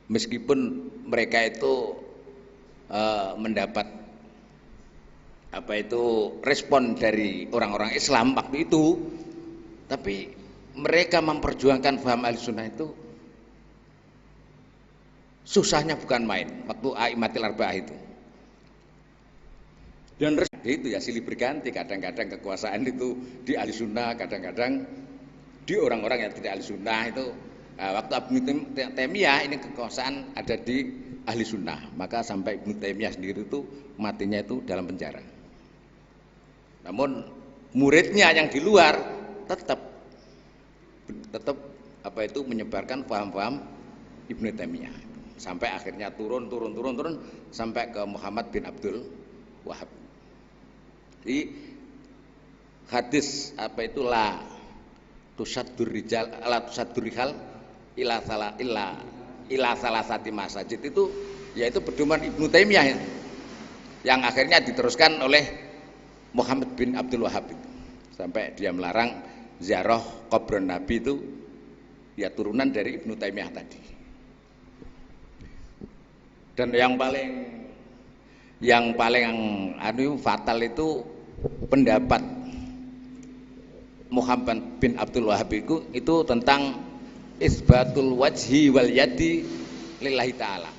meskipun mereka itu mendapat respon dari orang-orang Islam waktu itu, tapi mereka memperjuangkan paham Ahlussunnah itu susahnya bukan main waktu A'immatul Arba'ah itu. Dan itu ya silih berganti, kadang-kadang kekuasaan itu di Ahlussunnah, kadang-kadang di orang-orang yang tidak Ahlussunnah itu. Waktu Ibnu Taimiyah ini kekuasaan ada di Ahlussunnah, maka sampai Ibnu Taimiyah sendiri itu matinya itu dalam penjara. Namun muridnya yang di luar tetap menyebarkan paham-paham Ibnu Taimiyah sampai akhirnya turun sampai ke Muhammad bin Abdul Wahab. Di hadis la tusaddur rihal ila salasati masajid itu yaitu pedoman Ibnu Taimiyah yang akhirnya diteruskan oleh Muhammad bin Abdul Wahab itu. Sampai dia melarang ziarah kubur Nabi itu ya turunan dari Ibnu Taimiyah tadi. Dan yang paling fatal itu pendapat Muhammad bin Abdul Wahab itu tentang isbatul wajhi wal yadi lillahi ta'ala.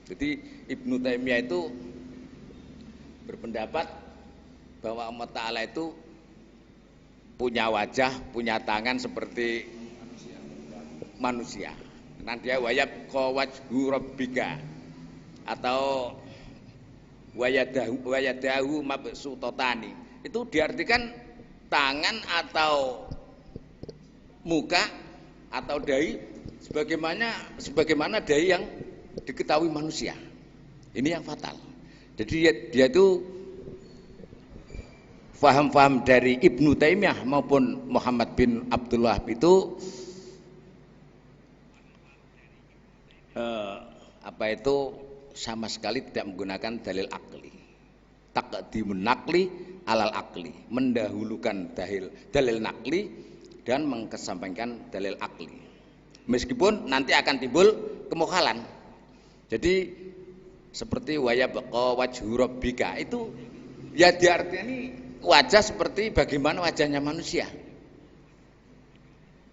Jadi Ibnu Taimiyah itu berpendapat bahwa Allah Ta'ala itu punya wajah, punya tangan seperti manusia. Nanti dia wayabqa wajhu rabbika atau wayadahu mabsutotani. Itu diartikan tangan atau muka atau dahi sebagaimana dahi yang diketahui manusia. Ini yang fatal. Jadi dia itu faham-faham dari Ibnu Taimiyah maupun Muhammad bin Abdul Wahab itu sama sekali tidak menggunakan dalil akli. Taqdimun naqli alal akli, mendahulukan dalil nakli dan mengesampingkan dalil akli. Meskipun nanti akan timbul kemukhalan. Jadi seperti wayabqa wajhu rabbika itu ya diartikan wajah seperti bagaimana wajahnya manusia.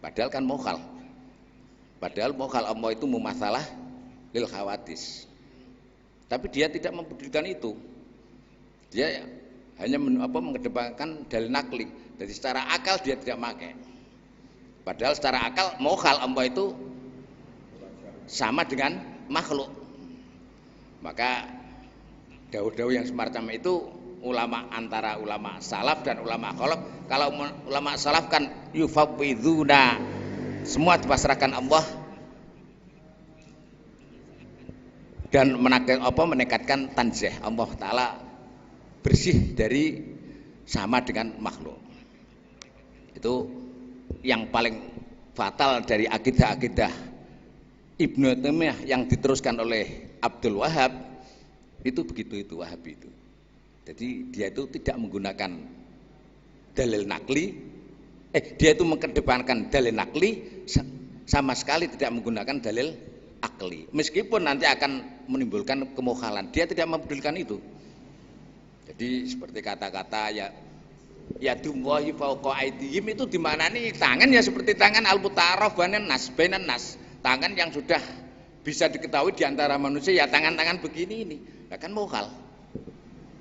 Padahal kan mukhal. Padahal mukhal Allah itu mumasalah lil khawatis. Tapi dia tidak mempedulikan itu. Dia hanya mengedepankan dalil nakli. Jadi secara akal dia tidak pakai. Padahal secara akal mukhal Allah itu sama dengan makhluk. Maka dawuh-dawuh yang semacam itu antara ulama salaf dan ulama khalaf. Kalau ulama salaf kan yufawwiduna, semua dipasrahkan Allah dan menekatkan tanzih, Allah Ta'ala bersih dari sama dengan makhluk. Itu yang paling fatal dari akidah-akidah Ibnu Taimiyah yang diteruskan oleh Abdul Wahab itu begitu itu Wahabi itu. Jadi dia itu tidak menggunakan dalil nakli, dia itu mengedepankan dalil nakli sama sekali tidak menggunakan dalil akli. Meskipun nanti akan menimbulkan kemukhalan, dia tidak mempedulikan itu. Jadi seperti kata-kata ya duwahi fauqa aydihim itu dimaknani tangan ya seperti tangan al-mutaraf bainan nas, tangan yang sudah bisa diketahui di antara manusia ya tangan-tangan begini ini. Nah, kan mukhal.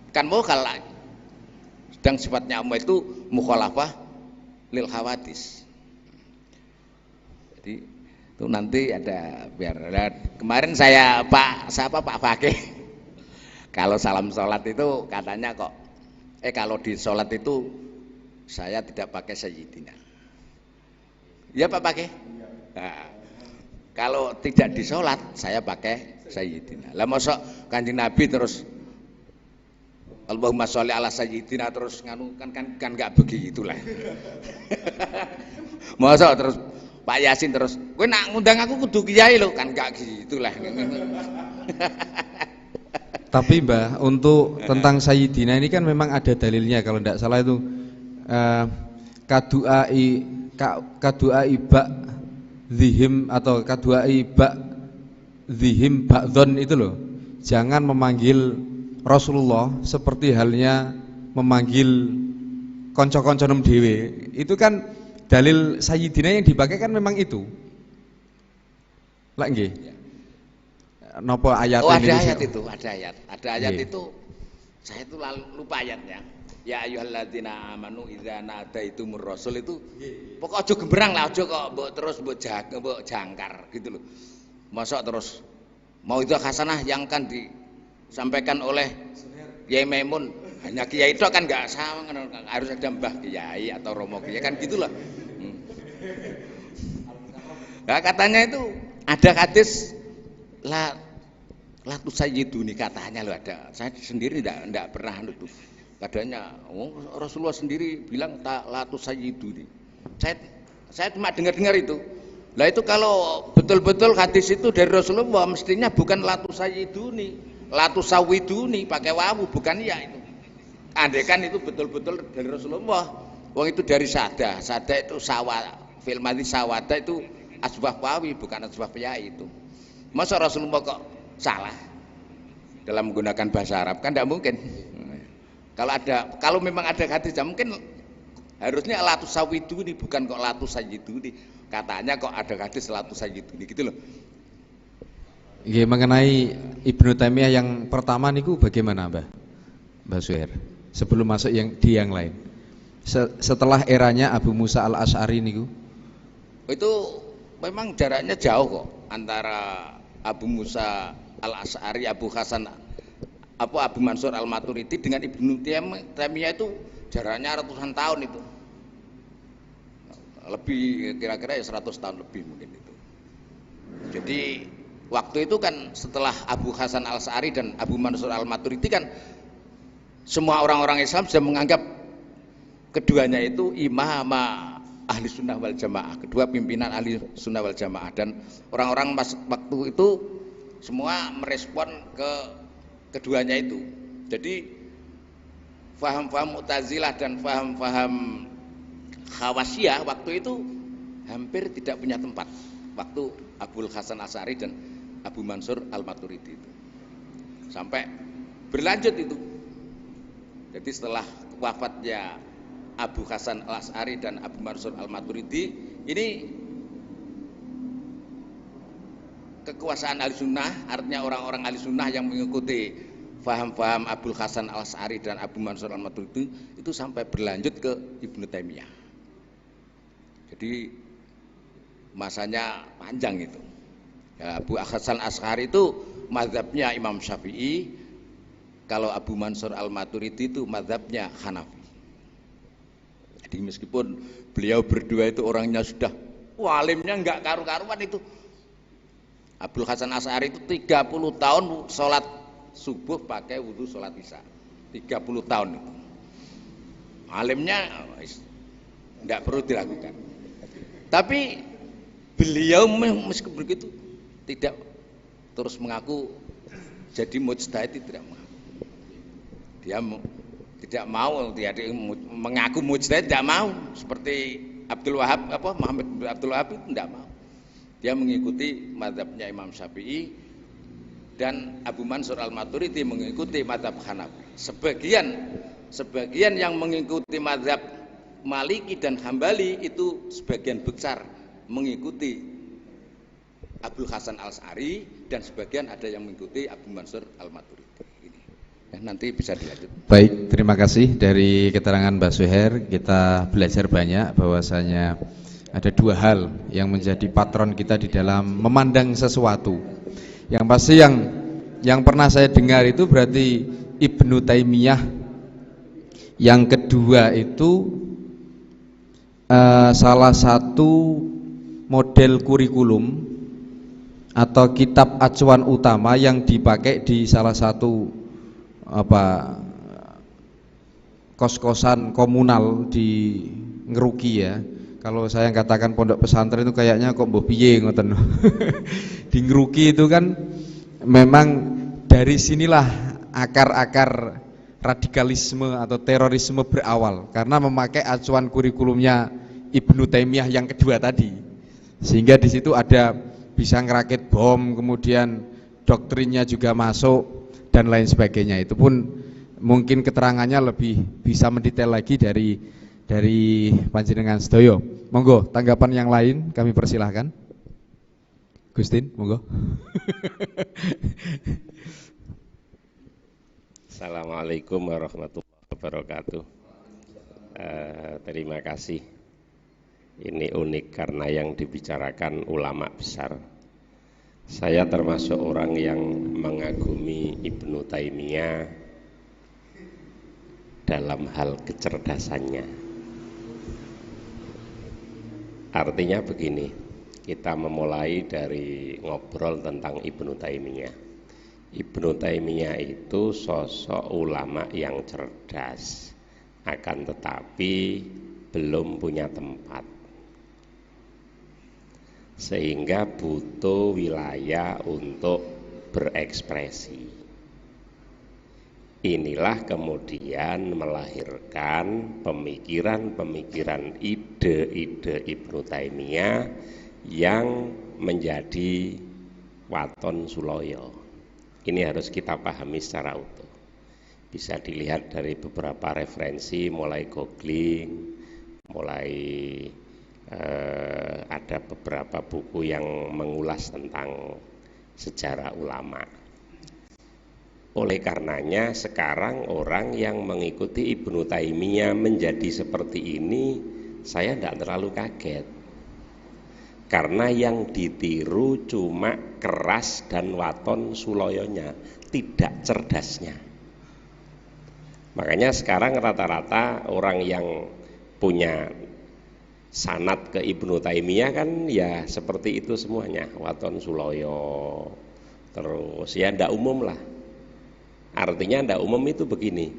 Kan mukhal lagi. Sedang sifatnya Allah itu mukhalafah lil khawatis. Jadi itu nanti ada biar kemarin saya Pak Fakih kalau salam sholat itu katanya kok kalau di sholat itu saya tidak pakai sayyidina. Ya Pak Fakih? Nah, kalau tidak di sholat saya pakai sayyidina. Lah mosok Kanjeng Nabi terus Allahumma sholli ala sayyidina terus nganu kan enggak begitulah. Mosok terus Pak Yasin terus kowe nak ngundang aku kudu kiai lho kan enggak gitulah. Tapi Mbah, untuk tentang sayyidina ini kan memang ada dalilnya kalau tidak salah itu kaduai ba zihim atau kaduai ba zihim ba'dhon itu loh. Jangan memanggil Rasulullah seperti halnya memanggil konco-konco nem dhewe. Itu kan dalil sayyidina yang dipakai kan memang itu. Lah nggih. Napa ayat ini? Ada ayat itu, ada ayat itu. Saya itu lupa ayatnya. Ya ayyuhalladzina amanu idza nadaitumur rasul itu pokok aja gembrang lah, aja kok mbok jangkar gitu loh. Mosok terus mau itu hasanah yang kan disampaikan oleh Kiai Maimun hanya kiai itu kan enggak sama, harus ada mbah kiai atau romo kiai kan gitulah. Nah, katanya itu ada hadis latu sayyiduni katanya loh ada. Saya sendiri enggak pernah itu. Katanya Rasulullah sendiri bilang latu sayyiduni. Saya cuma dengar itu. Lah itu kalau betul-betul hadis itu dari Rasulullah mestinya bukan latu sayyiduni, latu sawiduni pakai wawu bukan ya itu. Andaikan itu betul-betul dari Rasulullah. Wong itu dari sada itu sawa fil madhi sawada itu asbah wawi bukan asbah ya itu. Masa Rasulullah kok salah dalam menggunakan bahasa Arab kan tidak mungkin. Kalau memang ada hadis mungkin harusnya latu sawiduni bukan kok latu sayyiduni. Katanya kok ada hadis latu sayyiduni gitu loh. Nggih, mengenai Ibnu Taimiyah yang pertama niku bagaimana Mbah Suher? Sebelum masuk yang lain. Setelah eranya Abu Musa al-Asy'ari niku. Itu memang jaraknya jauh kok antara Abu Musa al-Asy'ari, Abu Mansur al-Maturidi dengan Ibnu Taimiyah itu jaraknya ratusan tahun itu. Lebih kira-kira ya 100 tahun lebih mungkin itu. Jadi waktu itu kan setelah Abu Hasan al-Asy'ari dan Abu Mansur al-Maturidi kan semua orang-orang Islam sudah menganggap keduanya itu imam ahli sunnah wal jamaah, kedua pimpinan ahli sunnah wal jamaah, dan orang-orang waktu itu semua merespon ke keduanya itu. Jadi faham-faham Mu'tazilah dan faham-faham Khawasiyah waktu itu hampir tidak punya tempat waktu Abul Hasan Asy'ari dan Abu Mansur al-Maturidi itu sampai berlanjut itu. Jadi setelah wafatnya Abu Hasan al-Asy'ari dan Abu Mansur al-Maturidi ini kekuasaan Ahlussunnah, artinya orang-orang Ahlussunnah yang mengikuti faham-faham Abul Hasan al-Asy'ari dan Abu Mansur al-Maturidi itu sampai berlanjut ke Ibnu Taimiyah. Jadi masanya panjang itu. Ya, Abu Hasan al-Asy'ari itu mazhabnya Imam Syafi'i, kalau Abu Mansur al-Maturidi itu mazhabnya Hanafi. Jadi meskipun beliau berdua itu orangnya sudah alimnya enggak karu-karuan itu. Abul Hasan Asy'ari itu 30 tahun sholat subuh pakai wudhu sholat isya. 30 tahun itu. Alimnya enggak perlu dilakukan. Tapi beliau meskipun begitu tidak terus mengaku jadi mujtahid, tidak mengaku. Dia tidak mau, dia mengaku mujtahid, tidak mau. Seperti Abdul Wahab, Muhammad bin Abdul Wahab itu tidak mau. Dia mengikuti mazhabnya Imam Syafi'i, dan Abu Mansur Al-Maturidi mengikuti mazhab Hanafi. Sebagian yang mengikuti mazhab Maliki dan Hambali itu sebagian besar mengikuti Abdul Hasan Al-Asy'ari, dan sebagian ada yang mengikuti Abu Mansur Al-Maturidi. Nanti bisa dilanjut. Baik, terima kasih. Dari keterangan Mbak Suher kita belajar banyak bahwasanya ada dua hal yang menjadi patron kita di dalam memandang sesuatu. Yang pasti yang pernah saya dengar itu berarti Ibnu Taimiyah. Yang kedua itu salah satu model kurikulum atau kitab acuan utama yang dipakai di salah satu kos-kosan komunal di Ngeruki ya. Kalau saya katakan pondok pesantren itu kayaknya kok mbah piye ngoten. Di Ngeruki itu kan memang dari sinilah akar-akar radikalisme atau terorisme berawal, karena memakai acuan kurikulumnya Ibnu Taimiyah yang kedua tadi. Sehingga di situ ada bisa ngerakit bom, kemudian doktrinnya juga masuk dan lain sebagainya. Itu pun mungkin keterangannya lebih bisa mendetail lagi dari panjenengan sedaya. Monggo tanggapan yang lain kami persilahkan. Gustin, monggo. Assalamualaikum warahmatullahi wabarakatuh. Terima kasih. Ini unik karena yang dibicarakan ulama besar. Saya termasuk orang yang mengagumi Ibnu Taimiyah dalam hal kecerdasannya. Artinya begini, kita memulai dari ngobrol tentang Ibnu Taimiyah. Ibnu Taimiyah itu sosok ulama yang cerdas, akan tetapi belum punya tempat, sehingga butuh wilayah untuk berekspresi. Inilah kemudian melahirkan pemikiran-pemikiran, ide-ide Ibnu Taimiyah yang menjadi waton Suloyo. Ini harus kita pahami secara utuh. Bisa dilihat dari beberapa referensi, mulai googling, mulai ada beberapa buku yang mengulas tentang sejarah ulama. Oleh karenanya sekarang orang yang mengikuti Ibnu Taimiyah menjadi seperti ini, saya tidak terlalu kaget. Karena yang ditiru cuma keras dan waton Suloyonya, tidak cerdasnya. Makanya sekarang rata-rata orang yang punya sanad ke Ibnu Taimiyah kan ya seperti itu semuanya, waton Suloyo. Terus ya ndak umum lah. Artinya ndak umum itu begini,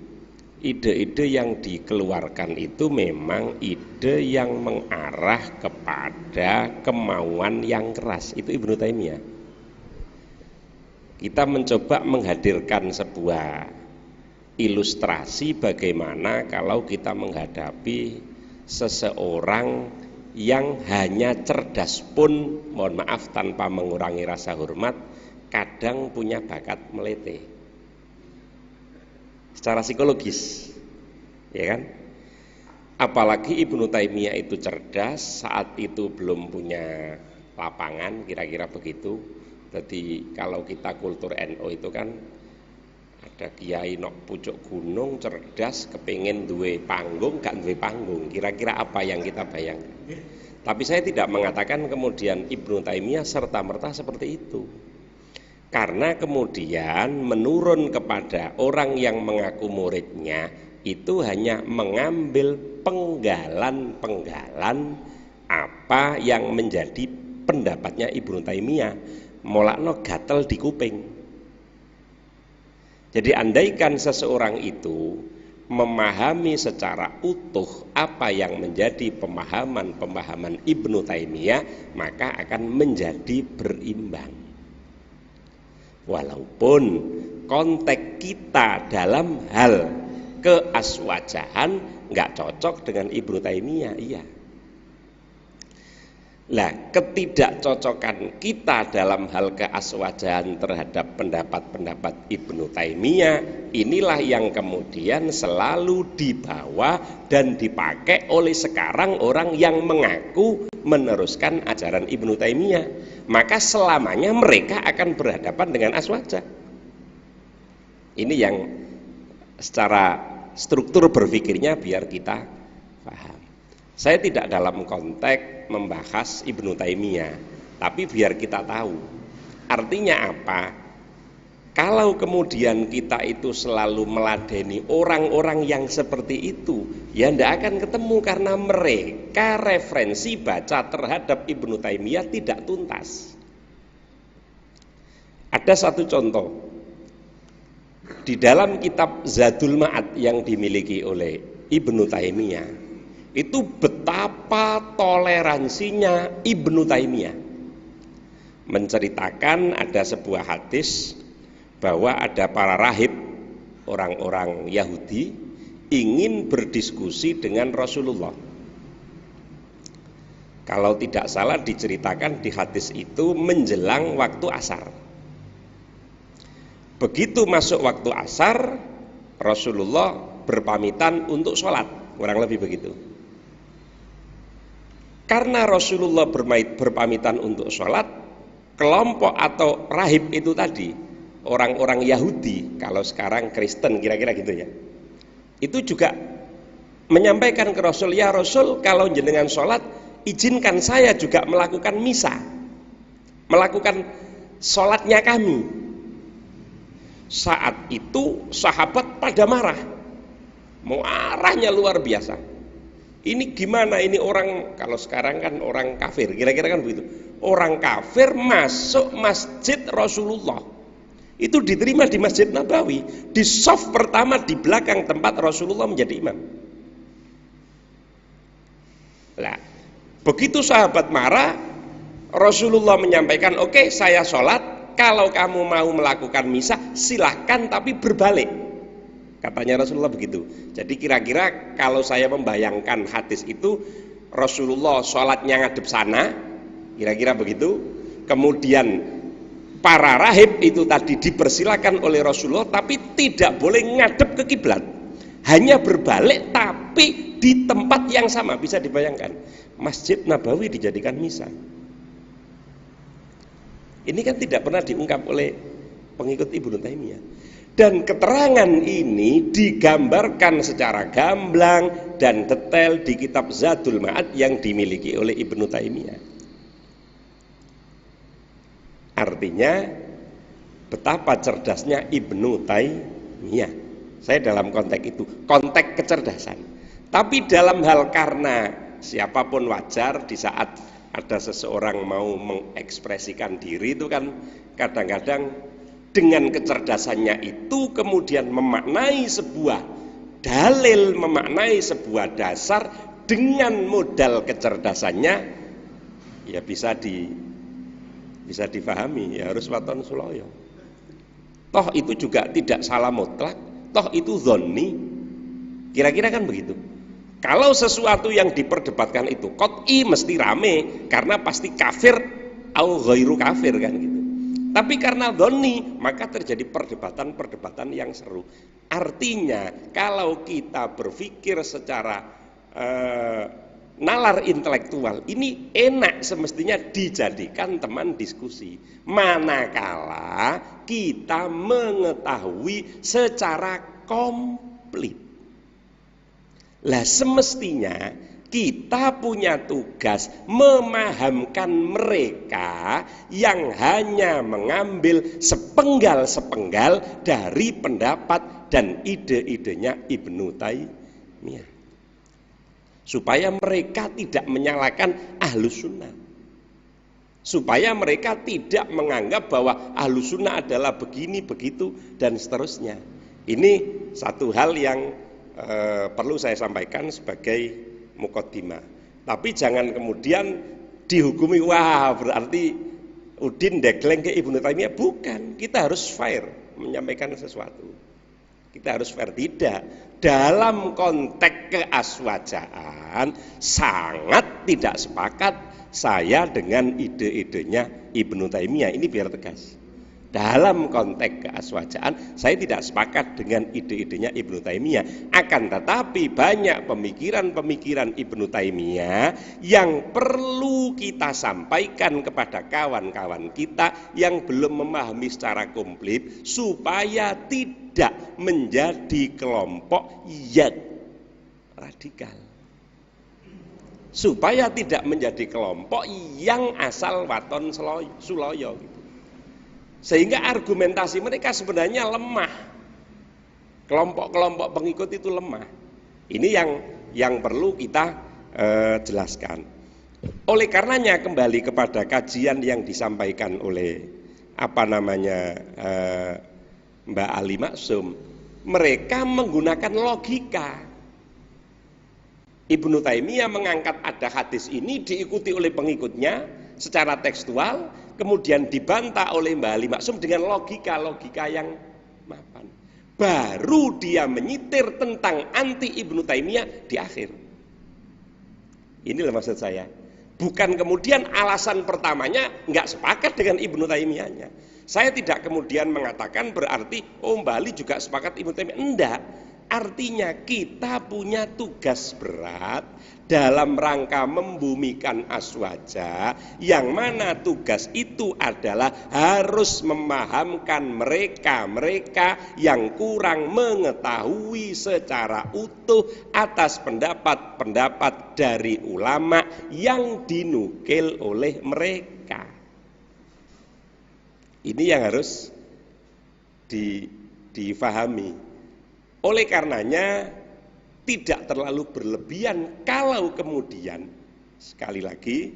ide-ide yang dikeluarkan itu memang ide yang mengarah kepada kemauan yang keras. Itu Ibnu Taimiyah. Kita mencoba menghadirkan sebuah ilustrasi bagaimana kalau kita menghadapi seseorang yang hanya cerdas pun, mohon maaf tanpa mengurangi rasa hormat, kadang punya bakat melete secara psikologis, ya kan? Apalagi Ibnu Taimiyah itu cerdas, saat itu belum punya lapangan, kira-kira begitu. Jadi kalau kita kultur NU itu kan ada kiai nok pucuk gunung, cerdas, kepengen duwe panggung, gak duwe panggung. Kira-kira apa yang kita bayangkan? Tapi saya tidak mengatakan kemudian Ibnu Taimiyah serta-merta seperti itu. Karena kemudian menurun kepada orang yang mengaku muridnya itu hanya mengambil penggalan-penggalan apa yang menjadi pendapatnya Ibnu Taimiyah, molakno gatel di kuping. Jadi andaikan seseorang itu memahami secara utuh apa yang menjadi pemahaman Ibnu Taimiyah, maka akan menjadi berimbang. Walaupun konteks kita dalam hal keaswajahan nggak cocok dengan Ibnu Taimiyah, iya. Lah, ketidakcocokan kita dalam hal keaswajahan terhadap pendapat-pendapat Ibnu Taimiyah inilah yang kemudian selalu dibawa dan dipakai oleh sekarang orang yang mengaku meneruskan ajaran Ibnu Taimiyah. Maka selamanya mereka akan berhadapan dengan aswaja. Ini yang secara struktur berpikirnya biar kita paham. Saya tidak dalam konteks membahas Ibnu Taimiyah, tapi biar kita tahu artinya apa. Kalau kemudian kita itu selalu meladeni orang-orang yang seperti itu, ya tidak akan ketemu, karena mereka referensi baca terhadap Ibnu Taimiyah tidak tuntas. Ada satu contoh di dalam kitab Zadul Ma'ad yang dimiliki oleh Ibnu Taimiyah, itu betapa toleransinya Ibnu Taimiyah menceritakan ada sebuah hadis bahwa ada para rahib, orang-orang Yahudi, ingin berdiskusi dengan Rasulullah. Kalau tidak salah diceritakan di hadis itu menjelang waktu asar. Begitu masuk waktu asar, Rasulullah berpamitan untuk sholat, kurang lebih begitu. Karena Rasulullah berpamitan untuk sholat, kelompok atau rahib itu tadi, orang-orang Yahudi, kalau sekarang Kristen kira-kira gitu ya, itu juga menyampaikan ke Rasul, ya Rasul, kalau jenengan sholat, izinkan saya juga melakukan misa, melakukan sholatnya kami. Saat itu sahabat pada marah, marahnya luar biasa. Ini gimana, ini orang, kalau sekarang kan orang kafir, kira-kira kan begitu. Orang kafir masuk masjid Rasulullah, itu diterima di Masjid Nabawi, di shaf pertama di belakang tempat Rasulullah menjadi imam. Lah, begitu sahabat marah, Rasulullah menyampaikan, oke, saya sholat, kalau kamu mau melakukan misa silahkan, tapi berbalik. Katanya Rasulullah begitu. Jadi kira-kira kalau saya membayangkan hadis itu, Rasulullah sholatnya ngadep sana, kira-kira begitu. Kemudian para rahib itu tadi dipersilakan oleh Rasulullah, tapi tidak boleh ngadep ke kiblat, hanya berbalik tapi di tempat yang sama. Bisa dibayangkan, Masjid Nabawi dijadikan misa. Ini kan tidak pernah diungkap oleh pengikut Ibnu Taimiyah. Dan keterangan ini digambarkan secara gamblang dan detail di kitab Zadul Ma'ad yang dimiliki oleh Ibnu Taimiyah. Artinya betapa cerdasnya Ibnu Taimiyah. Saya dalam konteks itu, konteks kecerdasan. Tapi dalam hal karena siapapun wajar di saat ada seseorang mau mengekspresikan diri itu kan kadang-kadang dengan kecerdasannya itu kemudian memaknai sebuah dalil, memaknai sebuah dasar dengan modal kecerdasannya, ya bisa difahami, ya harus waton suloyo. Toh itu juga tidak salah mutlak, toh itu dzonni, kira-kira kan begitu. Kalau sesuatu yang diperdebatkan itu qot'i mesti rame, karena pasti kafir au ghairu kafir kan gitu. Tapi karena dzonni, maka terjadi perdebatan-perdebatan yang seru. Artinya kalau kita berpikir secara nalar intelektual, ini enak semestinya dijadikan teman diskusi, manakala kita mengetahui secara komplit. Lah semestinya kita punya tugas memahamkan mereka yang hanya mengambil sepenggal-sepenggal dari pendapat dan ide-idenya Ibnu Taimiyah, supaya mereka tidak menyalahkan Ahlus Sunnah, supaya mereka tidak menganggap bahwa Ahlus Sunnah adalah begini, begitu, dan seterusnya. Ini satu hal yang perlu saya sampaikan sebagai muqaddimah. Tapi jangan kemudian dihukumi, wah berarti Udin degleng ke Ibnu Taimiyah. Bukan, kita harus fair menyampaikan sesuatu. Kita harus fair, tidak. Dalam konteks keaswajaan sangat tidak sepakat saya dengan ide-idenya Ibnu Taimiyah. Ini biar tegas. Dalam konteks keaswajaan saya tidak sepakat dengan ide-idenya Ibnu Taimiyah. Akan tetapi banyak pemikiran-pemikiran Ibnu Taimiyah yang perlu kita sampaikan kepada kawan-kawan kita yang belum memahami secara komplit supaya tidak menjadi kelompok yang radikal. Supaya tidak menjadi kelompok yang asal waton suloyo gitu. Sehingga argumentasi mereka sebenarnya lemah. Kelompok-kelompok pengikut itu lemah. Ini yang perlu kita jelaskan. Oleh karenanya kembali kepada kajian yang disampaikan oleh Mbak Ali Maksum, mereka menggunakan logika. Ibnu Taimiyah mengangkat ada hadis ini diikuti oleh pengikutnya secara tekstual, kemudian dibantah oleh Mbak Ali Maksum dengan logika yang mapan. Baru dia menyitir tentang anti Ibnu Taimiyah di akhir. Inilah maksud saya. Bukan kemudian alasan pertamanya nggak sepakat dengan Ibnu Taimiyahnya. Saya tidak kemudian mengatakan berarti Mbak Ali juga sepakat Ibnu Taimiyah. Enggak. Artinya kita punya tugas berat dalam rangka membumikan aswaja, yang mana tugas itu adalah harus memahamkan mereka yang kurang mengetahui secara utuh atas pendapat-pendapat dari ulama yang dinukil oleh mereka. Ini yang harus difahami. Oleh karenanya tidak terlalu berlebihan kalau kemudian, sekali lagi,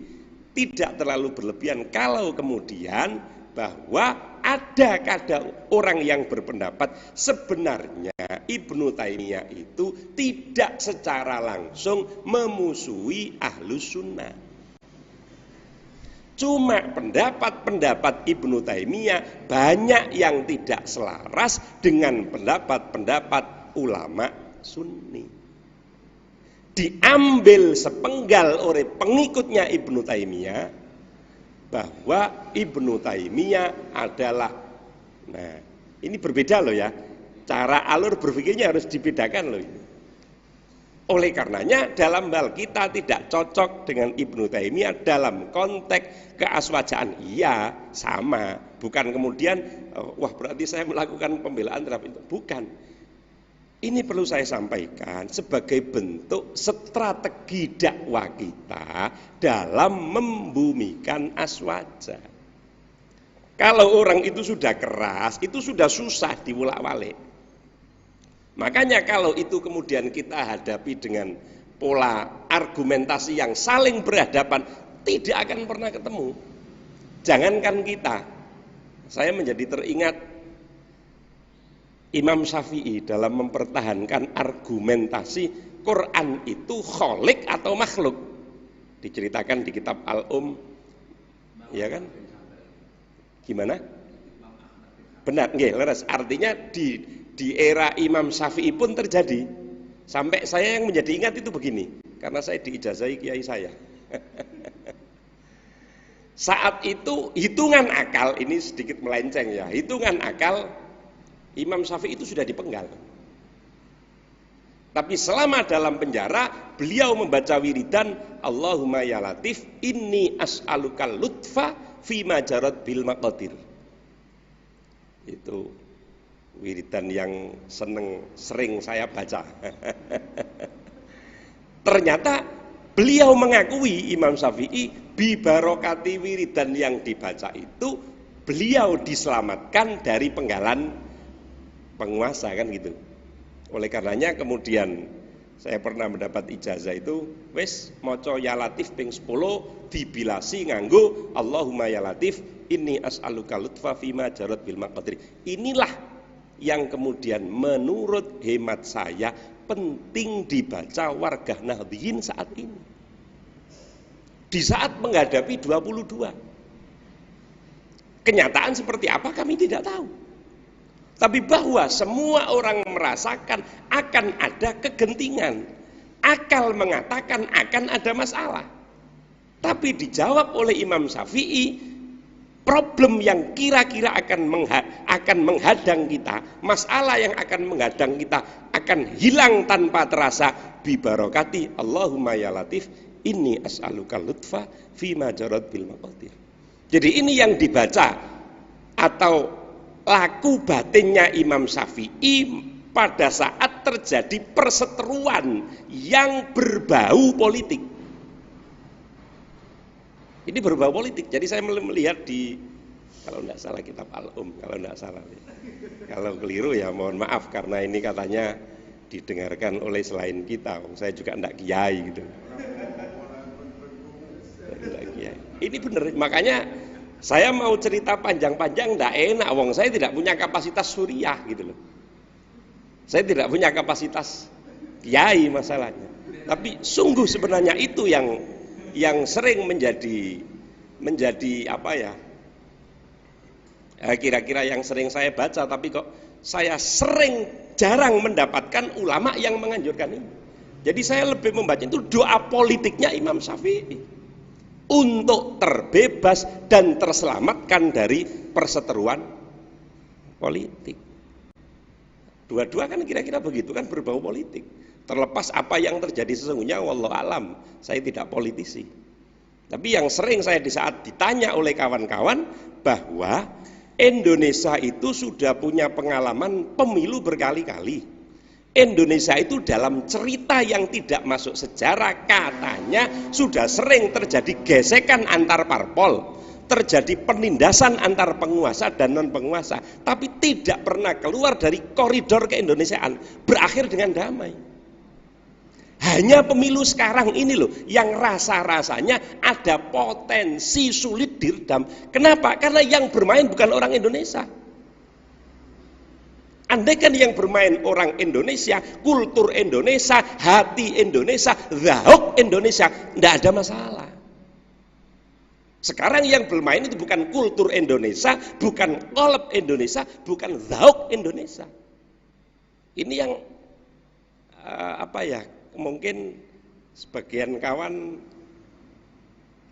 tidak terlalu berlebihan kalau kemudian bahwa ada kadang orang yang berpendapat sebenarnya Ibnu Taimiyah itu tidak secara langsung memusuhi Ahlus Sunnah. Cuma pendapat-pendapat Ibnu Taimiyah banyak yang tidak selaras dengan pendapat-pendapat ulama Sunni. Diambil sepenggal oleh pengikutnya Ibnu Taimiyah bahwa Ibnu Taimiyah adalah, nah ini berbeda loh ya, cara alur berpikirnya harus dibedakan loh. Oleh karenanya dalam hal kita tidak cocok dengan Ibnu Taimiyah dalam konteks keaswajaan, iya sama, bukan kemudian wah berarti saya melakukan pembelaan terhadap itu, bukan. Ini perlu saya sampaikan sebagai bentuk strategi dakwah kita dalam membumikan aswaja. Kalau orang itu sudah keras, itu sudah susah diwolak-walik. Makanya kalau itu kemudian kita hadapi dengan pola argumentasi yang saling berhadapan, tidak akan pernah ketemu. Jangankan kita, saya menjadi teringat Imam Syafi'i dalam mempertahankan argumentasi Quran itu kholik atau makhluk. Diceritakan di kitab Al-Um, ya kan? Gimana? Benar, nggih, leres. Artinya di era Imam Syafi'i pun terjadi. Sampai saya yang menjadi ingat itu begini, karena saya diijazahi kiai saya. Saat itu hitungan akal, ini sedikit melenceng ya, hitungan akal Imam Syafi'i itu sudah dipenggal. Tapi selama dalam penjara beliau membaca wiridan Allahumma ya latif inni as'alukal lutfa fima jarat bil maqadir. Itu wiridan yang sering saya baca. Ternyata beliau mengakui, Imam Syafi'i, bi barokati wiridan yang dibaca itu beliau diselamatkan dari penggalan penguasa, kan gitu. Oleh karenanya kemudian saya pernah mendapat ijazah itu, wis maca ya latif ping 10 dibilasi nganggo Allahumma ya latif inni as'aluka lutfa fima jarat bil maqadir. Inilah yang kemudian menurut hemat saya penting dibaca warga Nahdliyin saat ini. Di saat menghadapi 22. Kenyataan seperti apa kami tidak tahu. Tapi bahwa semua orang merasakan akan ada kegentingan. Akal mengatakan akan ada masalah. Tapi dijawab oleh Imam Syafi'i, problem yang kira-kira akan menghadang kita, masalah yang akan menghadang kita akan hilang tanpa terasa bibarokati Allahumma ya latif inni as'aluka lutfa fima jarad bil maqadir. Jadi ini yang dibaca atau laku batinnya Imam Syafi'i pada saat terjadi perseteruan yang berbau politik. Ini berbau politik. Jadi saya melihat di, kalau tidak salah kitab Al-Um, kalau tidak salah. Kalau keliru ya mohon maaf, karena ini katanya didengarkan oleh selain kita. Saya juga tidak kiai gitu. Ini benar, makanya saya mau cerita panjang-panjang tidak enak, wong saya tidak punya kapasitas suriah gitu loh. Saya tidak punya kapasitas kiai masalahnya. Tapi sungguh sebenarnya itu yang sering menjadi apa ya? Kira-kira yang sering saya baca, tapi kok saya jarang mendapatkan ulama yang menganjurkan ini. Jadi saya lebih membaca itu doa politiknya Imam Syafi'i untuk terbebas dan terselamatkan dari perseteruan politik. Dua-dua kan kira-kira begitu kan, berbau politik. Terlepas apa yang terjadi sesungguhnya wallahu alam, saya tidak politisi. Tapi yang sering saya di saat ditanya oleh kawan-kawan bahwa Indonesia itu sudah punya pengalaman pemilu berkali-kali. Indonesia itu dalam cerita yang tidak masuk sejarah katanya sudah sering terjadi gesekan antar parpol, terjadi penindasan antar penguasa dan non penguasa, tapi tidak pernah keluar dari koridor keindonesiaan, berakhir dengan damai. Hanya pemilu sekarang ini loh yang rasa-rasanya ada potensi sulit diredam. Kenapa? Karena yang bermain bukan orang Indonesia. Andaikan yang bermain orang Indonesia, kultur Indonesia, hati Indonesia, zahuk Indonesia, tidak ada masalah. Sekarang yang bermain itu bukan kultur Indonesia, bukan kolab Indonesia, bukan zahuk Indonesia. Ini yang apa ya? Mungkin sebagian kawan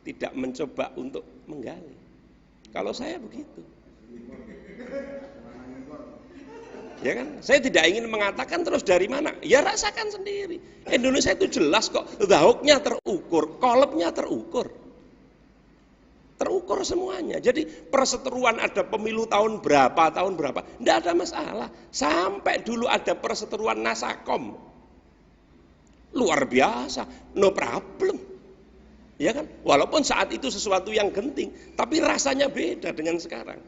tidak mencoba untuk menggali. Kalau saya begitu. Ya kan? Saya tidak ingin mengatakan terus dari mana. Ya rasakan sendiri. Indonesia itu jelas kok, zahuknya terukur, kolabnya terukur. Terukur semuanya. Jadi perseteruan ada pemilu tahun berapa, tidak ada masalah. Sampai dulu ada perseteruan Nasakom. Luar biasa, no problem. Ya kan? Walaupun saat itu sesuatu yang genting, tapi rasanya beda dengan sekarang.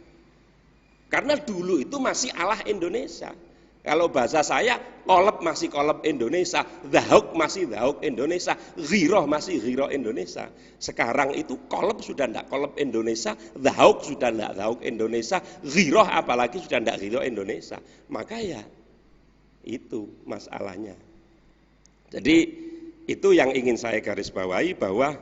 Karena dulu itu masih Allah Indonesia. Kalau bahasa saya, kolab masih kolab Indonesia, zahuk masih zahuk Indonesia, ghiroh masih ghiroh Indonesia. Sekarang itu kolab sudah tidak kolab Indonesia, zahuk sudah tidak zahuk Indonesia, ghiroh apalagi sudah tidak ghiroh Indonesia. Maka ya itu masalahnya. Jadi itu yang ingin saya garis bawahi, bahwa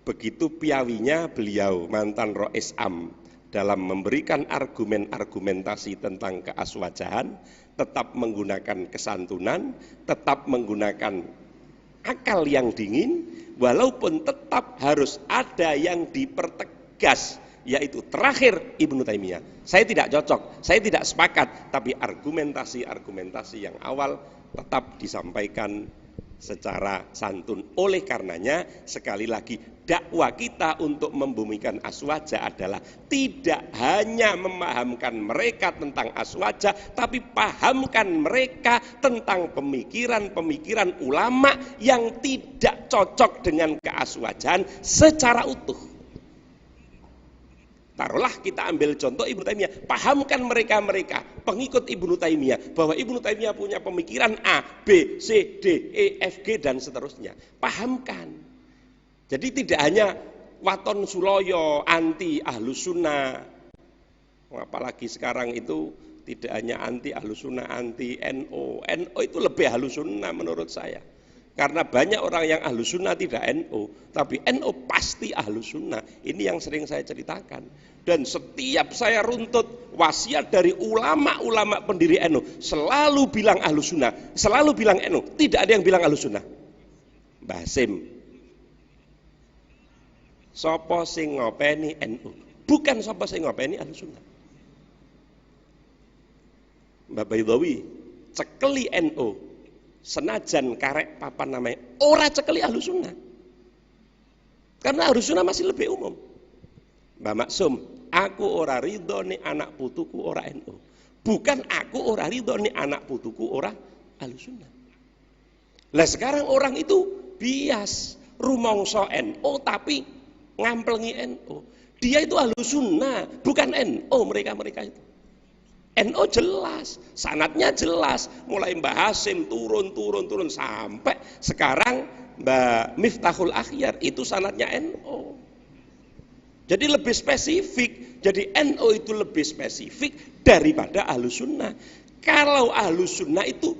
begitu piawinya beliau mantan Rois Am dalam memberikan argumentasi tentang keaswajahan, tetap menggunakan kesantunan, tetap menggunakan akal yang dingin, walaupun tetap harus ada yang dipertegas, yaitu terakhir Ibnu Taimiyah. Saya tidak cocok, saya tidak sepakat, tapi argumentasi yang awal tetap disampaikan secara santun. Oleh karenanya sekali lagi dakwah kita untuk membumikan aswaja adalah tidak hanya memahamkan mereka tentang aswaja, tapi pahamkan mereka tentang pemikiran-pemikiran ulama yang tidak cocok dengan keaswajahan secara utuh. Taruhlah kita ambil contoh Ibnu Taimiyah, pahamkan mereka pengikut Ibnu Taimiyah bahwa Ibnu Taimiyah punya pemikiran A, B, C, D, E, F, G dan seterusnya. Pahamkan. Jadi tidak hanya waton suloyo anti ahlus sunnah, apalagi sekarang itu Tidak hanya anti Ahlussunnah, anti NU. NU itu lebih Ahlussunnah menurut saya. Karena banyak orang yang Ahlussunnah tidak NU, tapi NU pasti Ahlussunnah. Ini yang sering saya ceritakan. Dan setiap saya runtut wasiat dari ulama-ulama pendiri NU, selalu bilang Ahlussunnah, selalu bilang NU. Tidak ada yang bilang Ahlussunnah. Mbah Sim, sapa sing ngopeni NU? Bukan sapa sing ngopeni Ahlussunnah. Mbah Baydawi cekeli NU, senajan karek papan namanya ora cekeli Ahlussunnah. Karena Ahlussunnah masih lebih umum. Mbah Maksum, aku ora ridho nih anak putuku ora NU. Bukan aku ora ridho nih anak putuku ora Ahlussunnah. Lah sekarang orang itu bias rumangsa NU tapi ngamplengi NU. Dia itu Ahlussunnah, bukan NU mereka itu. NU jelas, sanadnya jelas, mulai Mbah Hasim turun sampai sekarang Mbah Miftahul Akhyar itu sanadnya NU. Jadi lebih spesifik, jadi NU itu lebih spesifik daripada Ahlussunnah. Kalau Ahlussunnah itu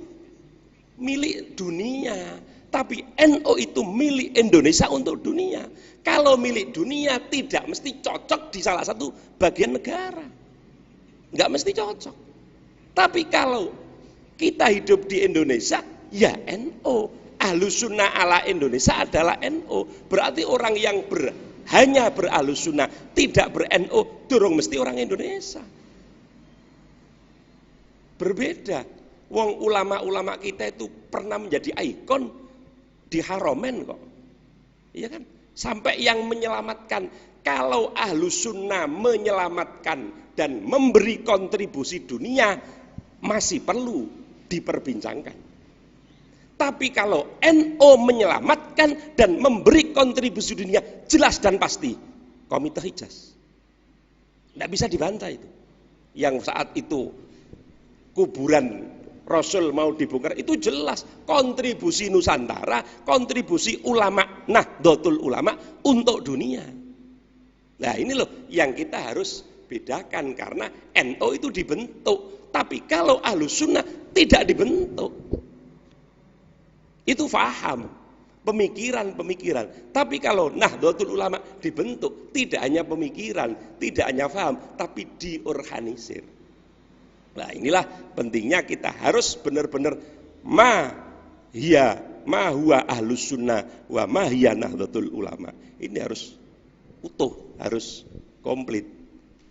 milik dunia, tapi NU itu milik Indonesia untuk dunia. Kalau milik dunia tidak mesti cocok di salah satu bagian negara. Nggak mesti cocok. Tapi kalau kita hidup di Indonesia, ya NU. Ahlussunnah ala Indonesia adalah NU. Berarti orang yang hanya berahlussunnah, tidak ber-NU, durung mesti orang Indonesia. Berbeda. Wong ulama-ulama kita itu pernah menjadi ikon di Haromen kok. Iya kan? Sampai yang menyelamatkan, kalau Ahlussunnah menyelamatkan dan memberi kontribusi dunia masih perlu diperbincangkan. Tapi kalau NU menyelamatkan dan memberi kontribusi dunia jelas dan pasti Komite Hijaz. Tidak bisa dibantah itu. Yang saat itu kuburan Rasul mau dibongkar itu jelas kontribusi Nusantara, kontribusi ulama Nahdlatul Ulama untuk dunia. Nah ini loh yang kita harus bedakan, karena NU itu dibentuk, tapi kalau Ahlussunnah tidak dibentuk. Itu faham, pemikiran. Tapi kalau Nahdlatul Ulama dibentuk, tidak hanya pemikiran, tidak hanya faham, tapi diorganisir. Nah inilah pentingnya kita harus benar-benar ma huwa Ahlussunnah wa ma hiya Nahdlatul Ulama. Ini harus utuh, harus komplit.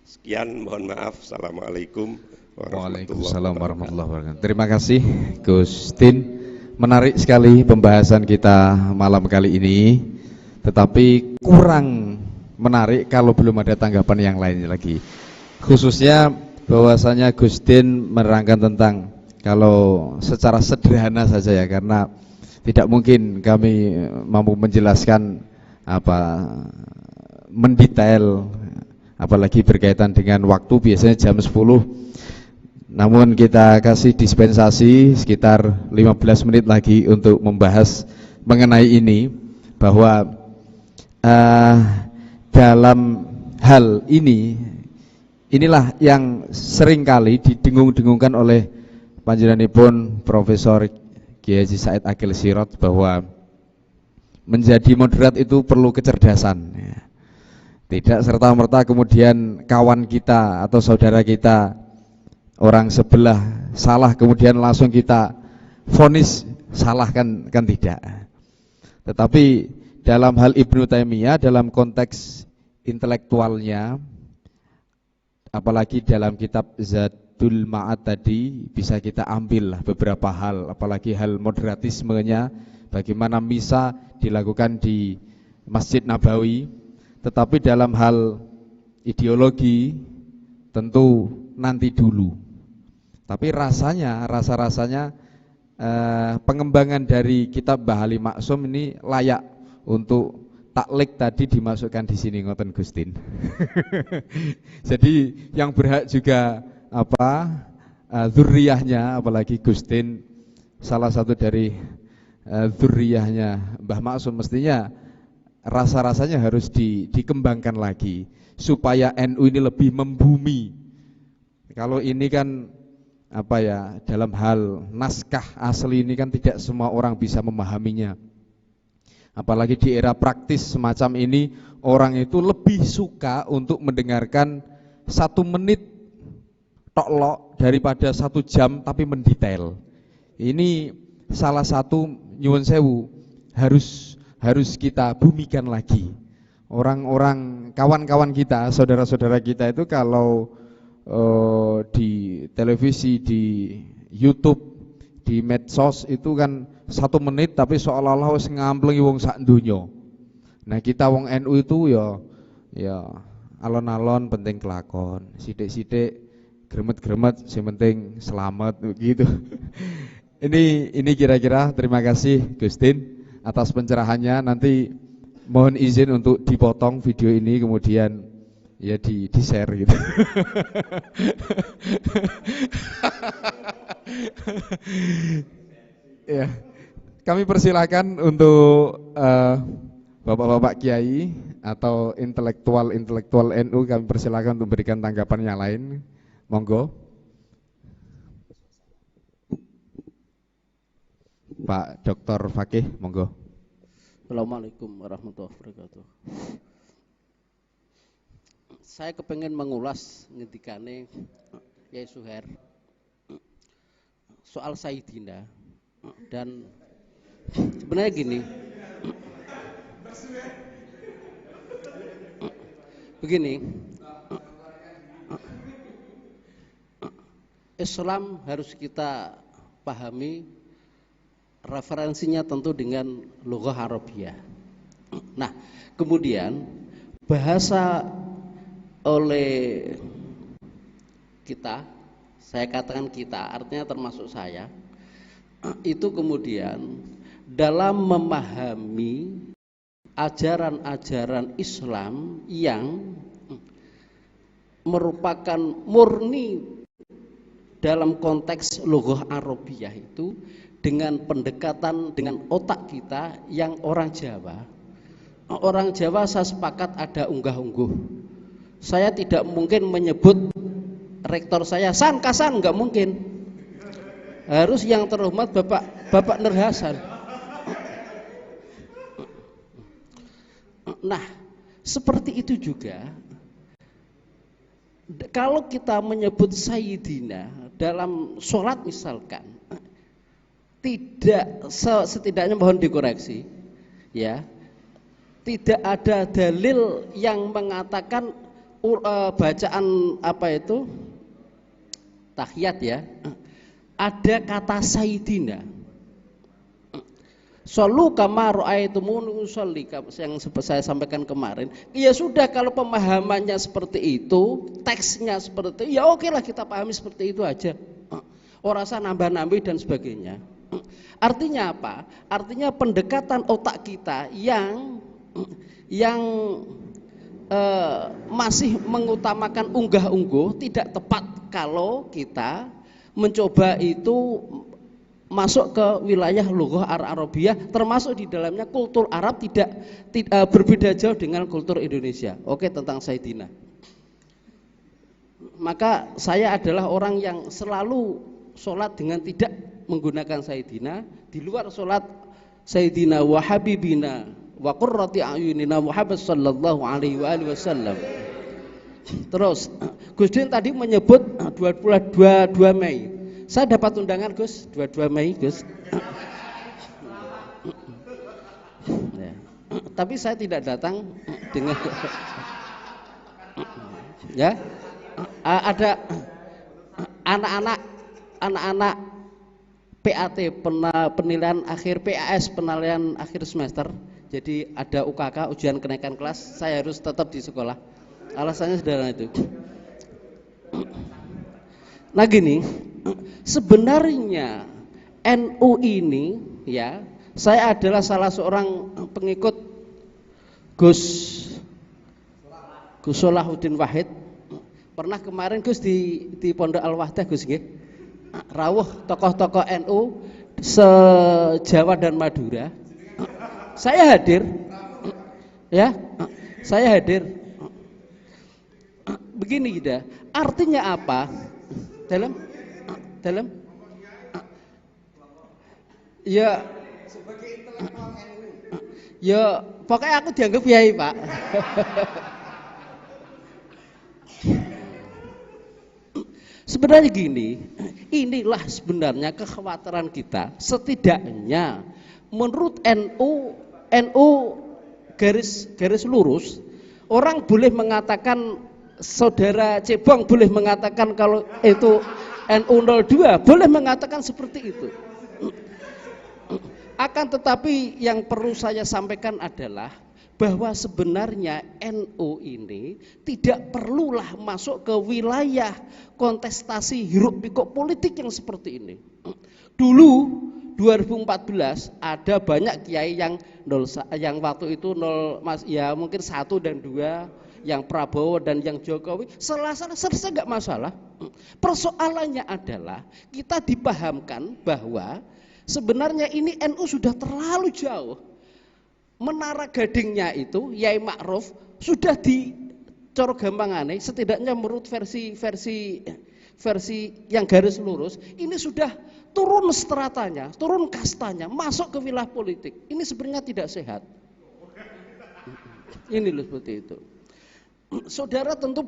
Sekian, mohon maaf. Assalamualaikum Waalaikumsalam warahmatullahi wabarakatuh. Terima kasih Gus Din. Menarik sekali pembahasan kita malam kali ini, tetapi kurang menarik kalau belum ada tanggapan yang lain lagi. Khususnya bahwasanya Gus Din menerangkan tentang, kalau secara sederhana saja ya, karena tidak mungkin kami mampu menjelaskan mendetail, apalagi berkaitan dengan waktu, biasanya jam 10. Namun kita kasih dispensasi sekitar 15 menit lagi untuk membahas mengenai ini, bahwa dalam hal inilah yang seringkali didengung-dengungkan oleh panjenenganipun Profesor Kiai Haji Said Akil Sirot, bahwa menjadi moderat itu perlu kecerdasan. Tidak serta-merta kemudian kawan kita atau saudara kita, orang sebelah salah, kemudian langsung kita vonis salah, kan tidak. Tetapi dalam hal Ibnu Taimiyah, dalam konteks intelektualnya, apalagi dalam kitab Zadul Ma'ad tadi, bisa kita ambil beberapa hal, apalagi hal moderatismenya, bagaimana misa dilakukan di Masjid Nabawi. Tetapi dalam hal ideologi tentu nanti dulu. Tapi rasa-rasanya pengembangan dari kitab Mbah Ali Maksum ini layak untuk taklik tadi dimasukkan di sini, ngoten Gustin. Jadi yang berhak juga dzurriyahnya, apalagi Gustin salah satu dari dzurriyahnya Mbah Maksum, mestinya rasa-rasanya harus dikembangkan lagi supaya NU ini lebih membumi. Kalau ini kan dalam hal naskah asli ini kan tidak semua orang bisa memahaminya. Apalagi di era praktis semacam ini, orang itu lebih suka untuk mendengarkan 1 menit toklok daripada 1 jam tapi mendetail. Ini salah satu nyuwun sewu harus kita bumikan lagi. Orang-orang kawan-kawan kita, saudara-saudara kita itu kalau di televisi, di YouTube, di medsos itu kan 1 menit tapi seolah-olah wis ngamplengi wong sak donya. Nah, kita wong NU itu ya alon-alon penting kelakon, sithik-sithik gremet-gremet sing penting selamat gitu. Ini kira-kira. Terima kasih Gustin atas pencerahannya. Nanti mohon izin untuk dipotong video ini kemudian ya di-share gitu. Ya, kami persilakan untuk bapak-bapak kiai atau intelektual NU, kami persilakan untuk berikan tanggapan yang lain. Monggo. Pak Dr. Fakih, monggo. Assalamualaikum warahmatullahi wabarakatuh. Saya kepengen mengulas ngendikane Yai Suher soal Sayyidina, dan sebenarnya gini, begini, Islam harus kita pahami referensinya tentu dengan lughah Arabiyah. Nah, kemudian bahasa oleh kita, saya katakan kita, artinya termasuk saya, itu kemudian dalam memahami ajaran-ajaran Islam yang merupakan murni dalam konteks lughah Arabiyah itu, dengan pendekatan dengan otak kita yang orang Jawa. Orang Jawa saya sepakat ada unggah-ungguh. Saya tidak mungkin menyebut rektor saya San Kasan, enggak mungkin. Harus yang terhormat Bapak Nur Hasan. Nah, seperti itu juga kalau kita menyebut Sayyidina dalam sholat misalkan, tidak, setidaknya mohon dikoreksi ya, tidak ada dalil yang mengatakan bacaan apa itu tahiyat ya ada kata Sayyidina. Shollu kama ra'aitumuni usolli, yang saya sampaikan kemarin. Ya sudah, kalau pemahamannya seperti itu, teksnya seperti itu, ya oke lah kita pahami seperti itu aja. Ora usah nambah-nambih dan sebagainya. Artinya apa? Artinya pendekatan otak kita yang masih mengutamakan unggah-ungguh tidak tepat kalau kita mencoba itu masuk ke wilayah lughah Arabiyah, termasuk di dalamnya kultur Arab tidak berbeda jauh dengan kultur Indonesia. Oke, tentang Sayyidina. Maka saya adalah orang yang selalu sholat dengan tidak menggunakan Sayyidina, di luar sholat Sayyidina wa habibina wa qurrati a'yunina Muhammad sallallahu alaihi wasallam. Terus Gus Din tadi menyebut 22 Mei. Saya dapat undangan Gus, 22 Mei Gus. Ya. Tapi saya tidak datang dengan ya. Ada anak-anak PAT, penilaian akhir PAS, penilaian akhir semester. Jadi ada UKK, ujian kenaikan kelas, saya harus tetap di sekolah. Alasannya sederhana itu. Nah gini, sebenarnya NU ini ya, saya adalah salah seorang pengikut Gus Solahuddin Wahid. Pernah kemarin Gus di Pondok Al-Wahdah Gus nggih. Rawuh tokoh-tokoh NU se-Jawa dan Madura. Saya hadir. Ya, saya hadir. Begini gitu. Artinya apa? dalam ya sebagai intelektual NU. Ya, pokoknya aku dianggap kiai, Pak. Sebenarnya gini, inilah sebenarnya kekhawatiran kita. Setidaknya menurut NU garis lurus, orang boleh mengatakan, saudara Cebong boleh mengatakan kalau itu NU 02, boleh mengatakan seperti itu. Akan tetapi yang perlu saya sampaikan adalah bahwa sebenarnya NU ini tidak perlulah masuk ke wilayah kontestasi hiruk pikuk politik yang seperti ini. Dulu 2014 ada banyak kiai yang waktu itu ya mungkin 1 dan 2, yang Prabowo dan yang Jokowi, selesai nggak masalah. Persoalannya adalah kita dipahamkan bahwa sebenarnya ini NU sudah terlalu jauh. Menara Gadingnya itu Yai Ma'ruf sudah dicor gampangane, setidaknya menurut versi yang garis lurus, ini sudah turun stratanya, turun kastanya, masuk ke wilayah politik. Ini sebenarnya tidak sehat. Ini loh seperti itu. Saudara tentu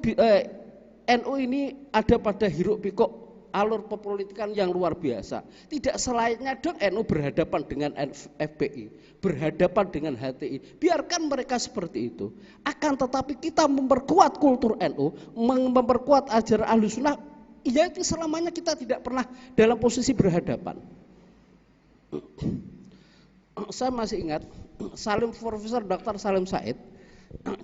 NU ini ada pada hiruk pikuk alur pepolitikan yang luar biasa. Tidak selayaknya dong NU berhadapan dengan FPI, berhadapan dengan HTI. Biarkan mereka seperti itu. Akan tetapi kita memperkuat kultur NU, memperkuat ajaran Ahlussunnah, ya itu selamanya kita tidak pernah dalam posisi berhadapan. Saya masih ingat Profesor Dr. Salim Said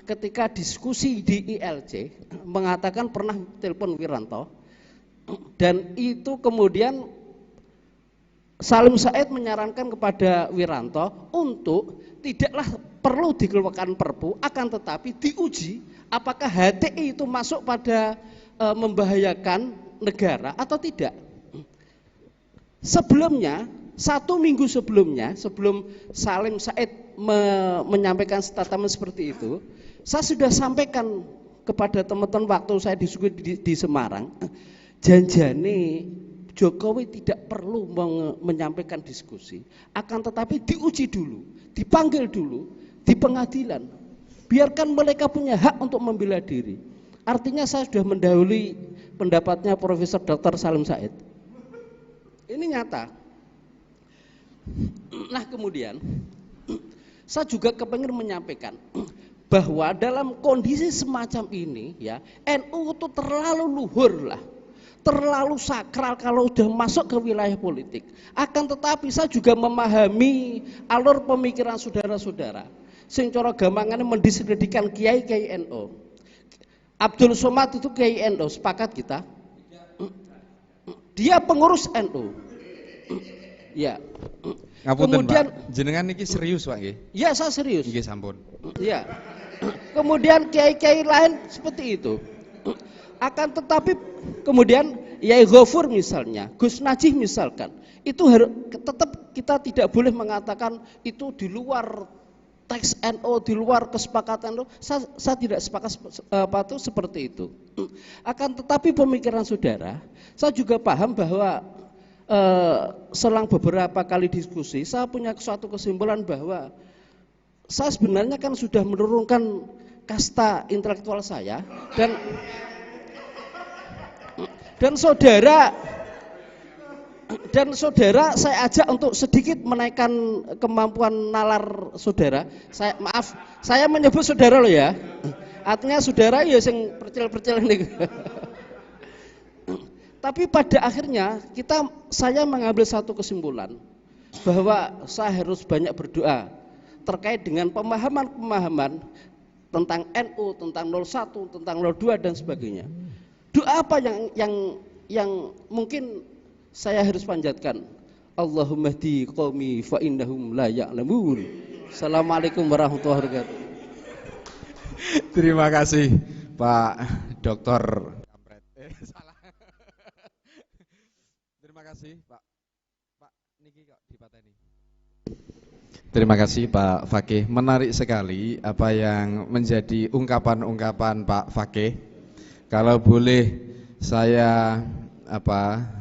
ketika diskusi di ILC mengatakan pernah telepon Wiranto. Dan itu kemudian Salim Said menyarankan kepada Wiranto untuk tidaklah perlu dikeluarkan perpu, akan tetapi diuji apakah HTI itu masuk pada membahayakan negara atau tidak. Sebelumnya, 1 minggu sebelumnya, sebelum Salim Said menyampaikan statement seperti itu, saya sudah sampaikan kepada teman-teman waktu saya diskusi di Semarang, janjane Jokowi tidak perlu menyampaikan diskusi, akan tetapi diuji dulu, dipanggil dulu di pengadilan, biarkan mereka punya hak untuk membela diri. Artinya saya sudah mendahului pendapatnya Profesor Dr. Salim Said. Ini nyata. Nah kemudian saya juga kepengen menyampaikan bahwa dalam kondisi semacam ini ya, NU itu terlalu luhur lah, terlalu sakral kalau sudah masuk ke wilayah politik. Akan tetapi saya juga memahami alur pemikiran saudara-saudara sing cara gampangane mendiskreditkan kiai-kiai NU. Abdul Somad itu kiai NU, sepakat kita? Dia pengurus NU. Ya. Ngapunten, Kemudian Pak, jenengan niki serius, Pak nggih? Ya, saya serius. Nggih, sampun. Ya. Kemudian kiai-kiai lain seperti itu. Akan tetapi kemudian Yai Ghafur misalnya, Gus Najih misalkan, itu tetap kita tidak boleh mengatakan itu di luar teks NU, di luar kesepakatan NU. Saya tidak sepakat seperti itu. Akan tetapi pemikiran saudara, saya juga paham bahwa selang beberapa kali diskusi, saya punya suatu kesimpulan bahwa saya sebenarnya kan sudah menurunkan kasta intelektual saya dan saudara saya ajak untuk sedikit menaikkan kemampuan nalar saudara. Saya menyebut saudara loh ya. Artinya saudara ya sing percil-percil ini. Tapi pada akhirnya saya mengambil satu kesimpulan bahwa saya harus banyak berdoa terkait dengan pemahaman tentang NU, tentang 01, tentang 02 dan sebagainya. Doa apa yang mungkin saya harus panjatkan? Allahumma hdi qaumi fa innahum la ya'lamun. Assalamualaikum warahmatullahi wabarakatuh. Terima kasih Pak Dr. Salah. Terima kasih Pak niki kok dipateni. Terima kasih Pak Fakih. Menarik sekali apa yang menjadi ungkapan-ungkapan Pak Fakih. Kalau boleh saya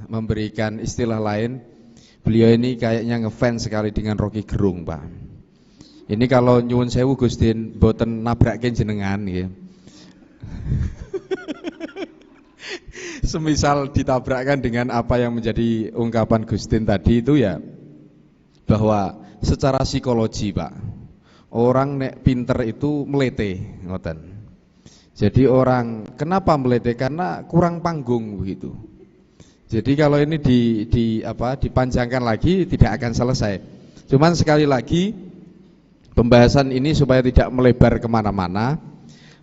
memberikan istilah lain. Beliau ini kayaknya ngefans sekali dengan Rocky Gerung, Pak. Ini kalau nyuwun sewu Gustin boten nabrakin jenengan ya. Semisal ditabrakkan dengan apa yang menjadi ungkapan Gustin tadi itu ya, bahwa secara psikologi, Pak, orang nek pinter itu melete, ngoten. Jadi orang kenapa melete? Karena kurang panggung begitu. Jadi kalau ini dipanjangkan lagi tidak akan selesai. Cuman sekali lagi pembahasan ini supaya tidak melebar kemana-mana,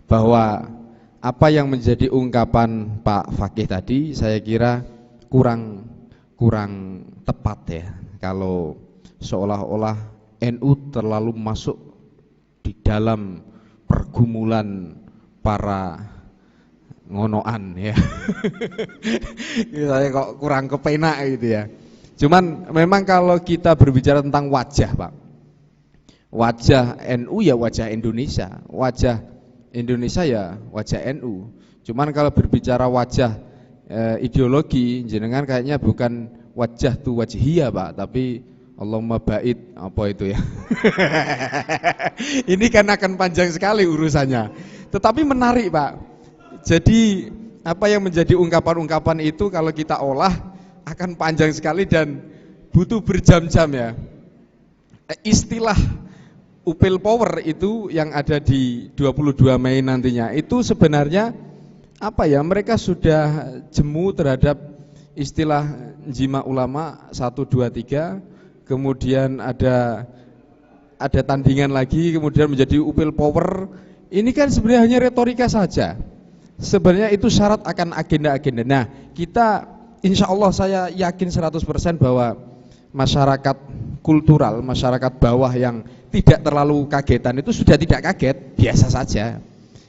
bahwa apa yang menjadi ungkapan Pak Fakih tadi saya kira kurang tepat ya. Kalau seolah-olah NU terlalu masuk di dalam pergumulan para ngonoan ya. Saya kok kurang kepenak gitu ya. Cuman memang kalau kita berbicara tentang wajah, Pak, wajah NU ya wajah Indonesia, wajah Indonesia ya wajah NU. Cuman kalau berbicara wajah ideologi, jenengan kayaknya bukan wajah tu wajhiyah, Pak, tapi Allahumma ba'id apa itu ya. Ini kan akan panjang sekali urusannya. Tetapi menarik, Pak. Jadi apa yang menjadi ungkapan-ungkapan itu kalau kita olah akan panjang sekali dan butuh berjam-jam ya. Istilah Upil Power itu yang ada di 22 Mei nantinya itu sebenarnya mereka sudah jemu terhadap istilah Jima Ulama 1, 2, 3, kemudian ada tandingan lagi, kemudian menjadi Upil Power. Ini kan sebenarnya hanya retorika saja. Sebenarnya itu syarat akan agenda-agenda. Nah, kita insya Allah saya yakin 100% bahwa masyarakat kultural, masyarakat bawah yang tidak terlalu kagetan itu sudah tidak kaget, biasa saja.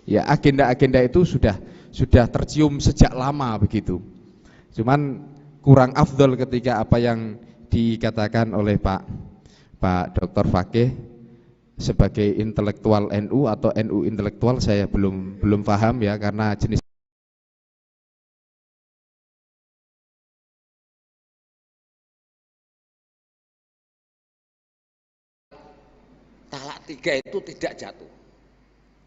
Ya, agenda-agenda itu sudah tercium sejak lama begitu. Cuman kurang afdol ketika apa yang dikatakan oleh Pak Dr. Fakih sebagai intelektual NU atau NU intelektual, saya belum paham ya, karena jenis talak 3 itu tidak jatuh.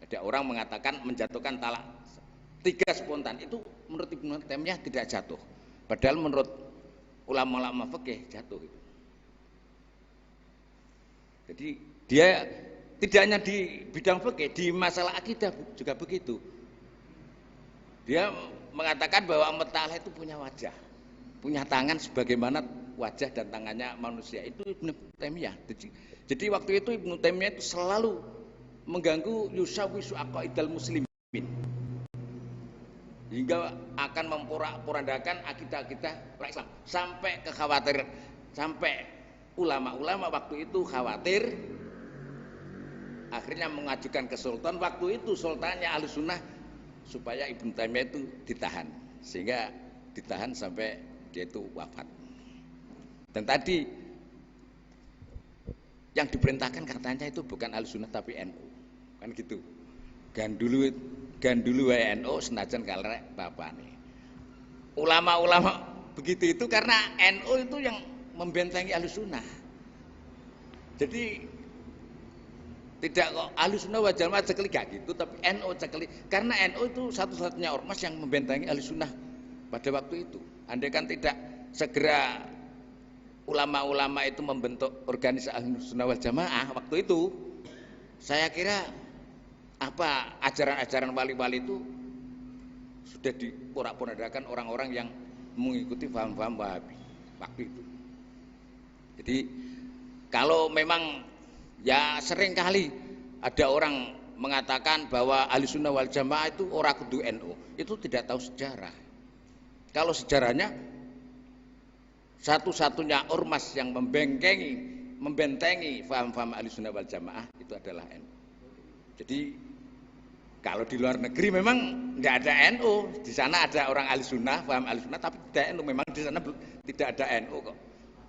Ada orang mengatakan menjatuhkan talak 3 spontan itu menurut Ibnu Taimiyah tidak jatuh. Padahal menurut ulama-ulama fikih jatuh itu. Jadi dia tidak hanya di bidang fikih, di masalah akidah juga begitu. Dia mengatakan bahwa Allah Ta'ala itu punya wajah, punya tangan sebagaimana wajah dan tangannya manusia. Itu Ibnu Taimiyah. Jadi waktu itu Ibnu Taimiyah itu selalu mengganggu yusawisu aqaidal muslimin, hingga akan memporak-porandakan akidah-akidah Islam, sampai kekhawatiran, sampai ulama-ulama waktu itu khawatir, akhirnya mengajukan ke sultan. Waktu itu sultannya Ahlussunnah supaya Ibnu Taimiyah itu ditahan, sehingga ditahan sampai dia itu wafat. Dan tadi yang diperintahkan katanya itu bukan Ahlussunnah tapi NU, kan gitu. Gandulu wae NU senajan kalrek bapane. Ulama-ulama begitu itu karena NU itu yang membentengi Ahlussunnah. Jadi tidak kok Ahlussunnah wal Jamaah cekli gak gitu, tapi NU cekli karena NU itu satu-satunya ormas yang membentengi Ahlussunnah pada waktu itu. Andai kan tidak segera ulama-ulama itu membentuk organisasi Ahlussunnah wal Jamaah waktu itu, saya kira ajaran-ajaran wali-wali itu sudah diporak-porandakan orang-orang yang mengikuti paham-paham Wahabi waktu itu. Jadi kalau memang ya sering kali ada orang mengatakan bahwa Ahlussunnah wal Jamaah itu ora kudu NU, itu tidak tahu sejarah. Kalau sejarahnya satu-satunya ormas yang membentengi paham-paham Ahlussunnah wal Jamaah itu adalah NU. Jadi kalau di luar negeri memang tidak ada NU, di sana ada orang Ahlussunnah, paham Ahlussunnah, tapi tidak NU. Memang di sana tidak ada NU kok.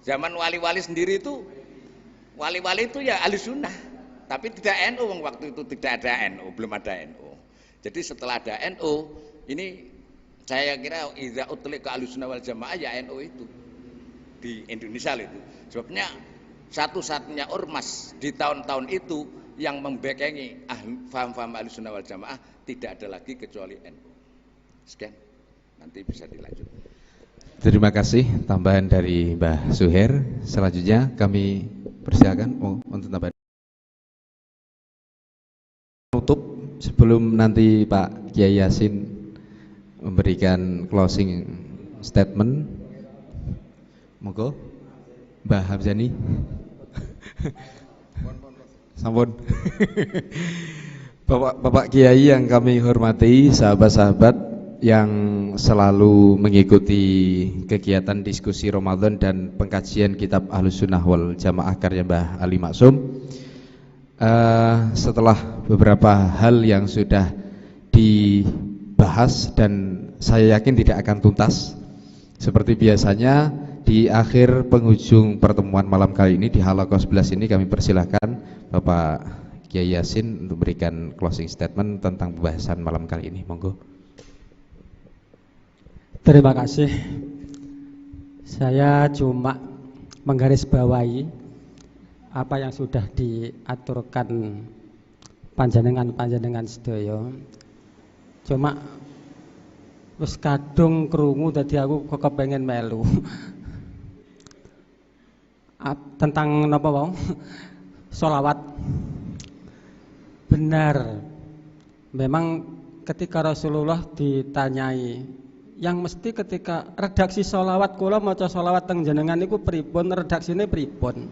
Zaman wali-wali sendiri itu, wali-wali itu ya Ahlussunnah, tapi tidak NU. Waktu itu tidak ada NU, belum ada NU. Jadi setelah ada NU, ini Saya kira idza utlika Ahlussunnah wal Jamaah ya NU itu di Indonesia itu. Sebabnya satu-satunya ormas di tahun-tahun itu yang membekengi faham-faham Ahlussunnah wal Jamaah tidak ada lagi kecuali NU. Sekian, nanti bisa dilanjut. Terima kasih tambahan dari Mbah Suher. Selanjutnya kami persilakan untuk tambahan. Tutup sebelum nanti Pak Kiai Yasin memberikan closing statement. Monggo Mbah Hamzani. Sampun. Bapak Kiai yang kami hormati, sahabat-sahabat yang selalu mengikuti kegiatan diskusi Ramadan dan pengkajian kitab Ahlussunnah wal Jamaah karya Mbah Ali Maksum. Setelah beberapa hal yang sudah dibahas dan saya yakin tidak akan tuntas, seperti biasanya di akhir penghujung pertemuan malam kali ini di Halaqah 11 ini kami persilahkan Bapak Kiai Yasin untuk memberikan closing statement tentang pembahasan malam kali ini. Monggo. Terima kasih. Saya cuma menggarisbawahi apa yang sudah diaturkan panjenengan sedaya. Cuma wis kadung krungu dadi aku kok kepengin melu. Tentang napa wau? Sholawat. Benar. Memang ketika Rasulullah ditanyai, yang mesti ketika redaksi sholawat kula maca sholawat teng jenengan niku pripun, redaksine pripun?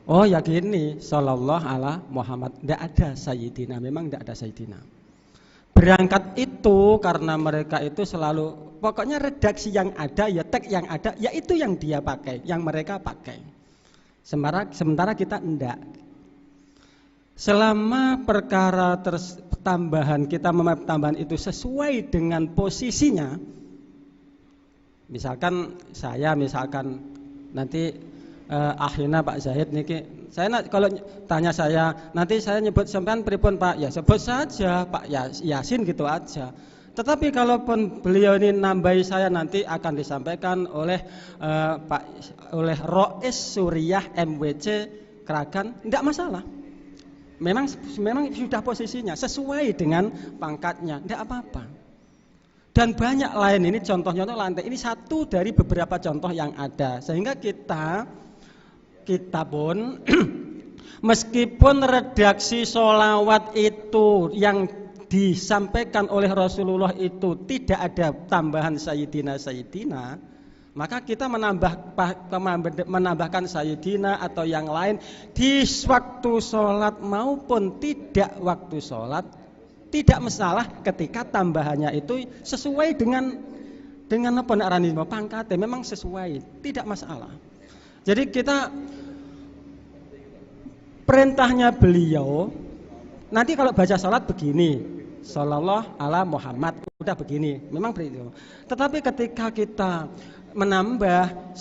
Oh ya gini, sallallahu ala Muhammad. Tidak ada Sayyidina, memang tidak ada Sayyidina. Berangkat itu karena mereka itu selalu, pokoknya redaksi yang ada, ya teks yang ada, ya itu yang dia pakai, yang mereka pakai. Sementara kita enggak. Selama perkara tambahan kita tambahan itu sesuai dengan posisinya, misalkan saya nanti akhirnya Pak Zahid niki, saya kalau tanya saya nanti saya nyebut sampean pripun Pak, ya sebut saja Pak Yasin gitu aja. Tetapi kalaupun beliau ini nambahi saya nanti akan disampaikan oleh oleh Rois Suriah MWC Kragan, tidak masalah. Memang sudah posisinya sesuai dengan pangkatnya, tidak apa-apa. Dan banyak lain, ini contoh-contoh lantai. Ini satu dari beberapa contoh yang ada. Sehingga kita pun meskipun redaksi sholawat itu yang disampaikan oleh Rasulullah itu tidak ada tambahan Sayyidina, maka kita menambahkan Sayyidina atau yang lain di waktu sholat maupun tidak waktu sholat, tidak masalah ketika tambahannya itu sesuai dengan apa narani pangkatnya, memang sesuai, tidak masalah. Jadi kita perintahnya beliau nanti kalau baca sholat begini, sallallahu ala Muhammad, udah begini, memang begitu. Tetapi ketika kita menambah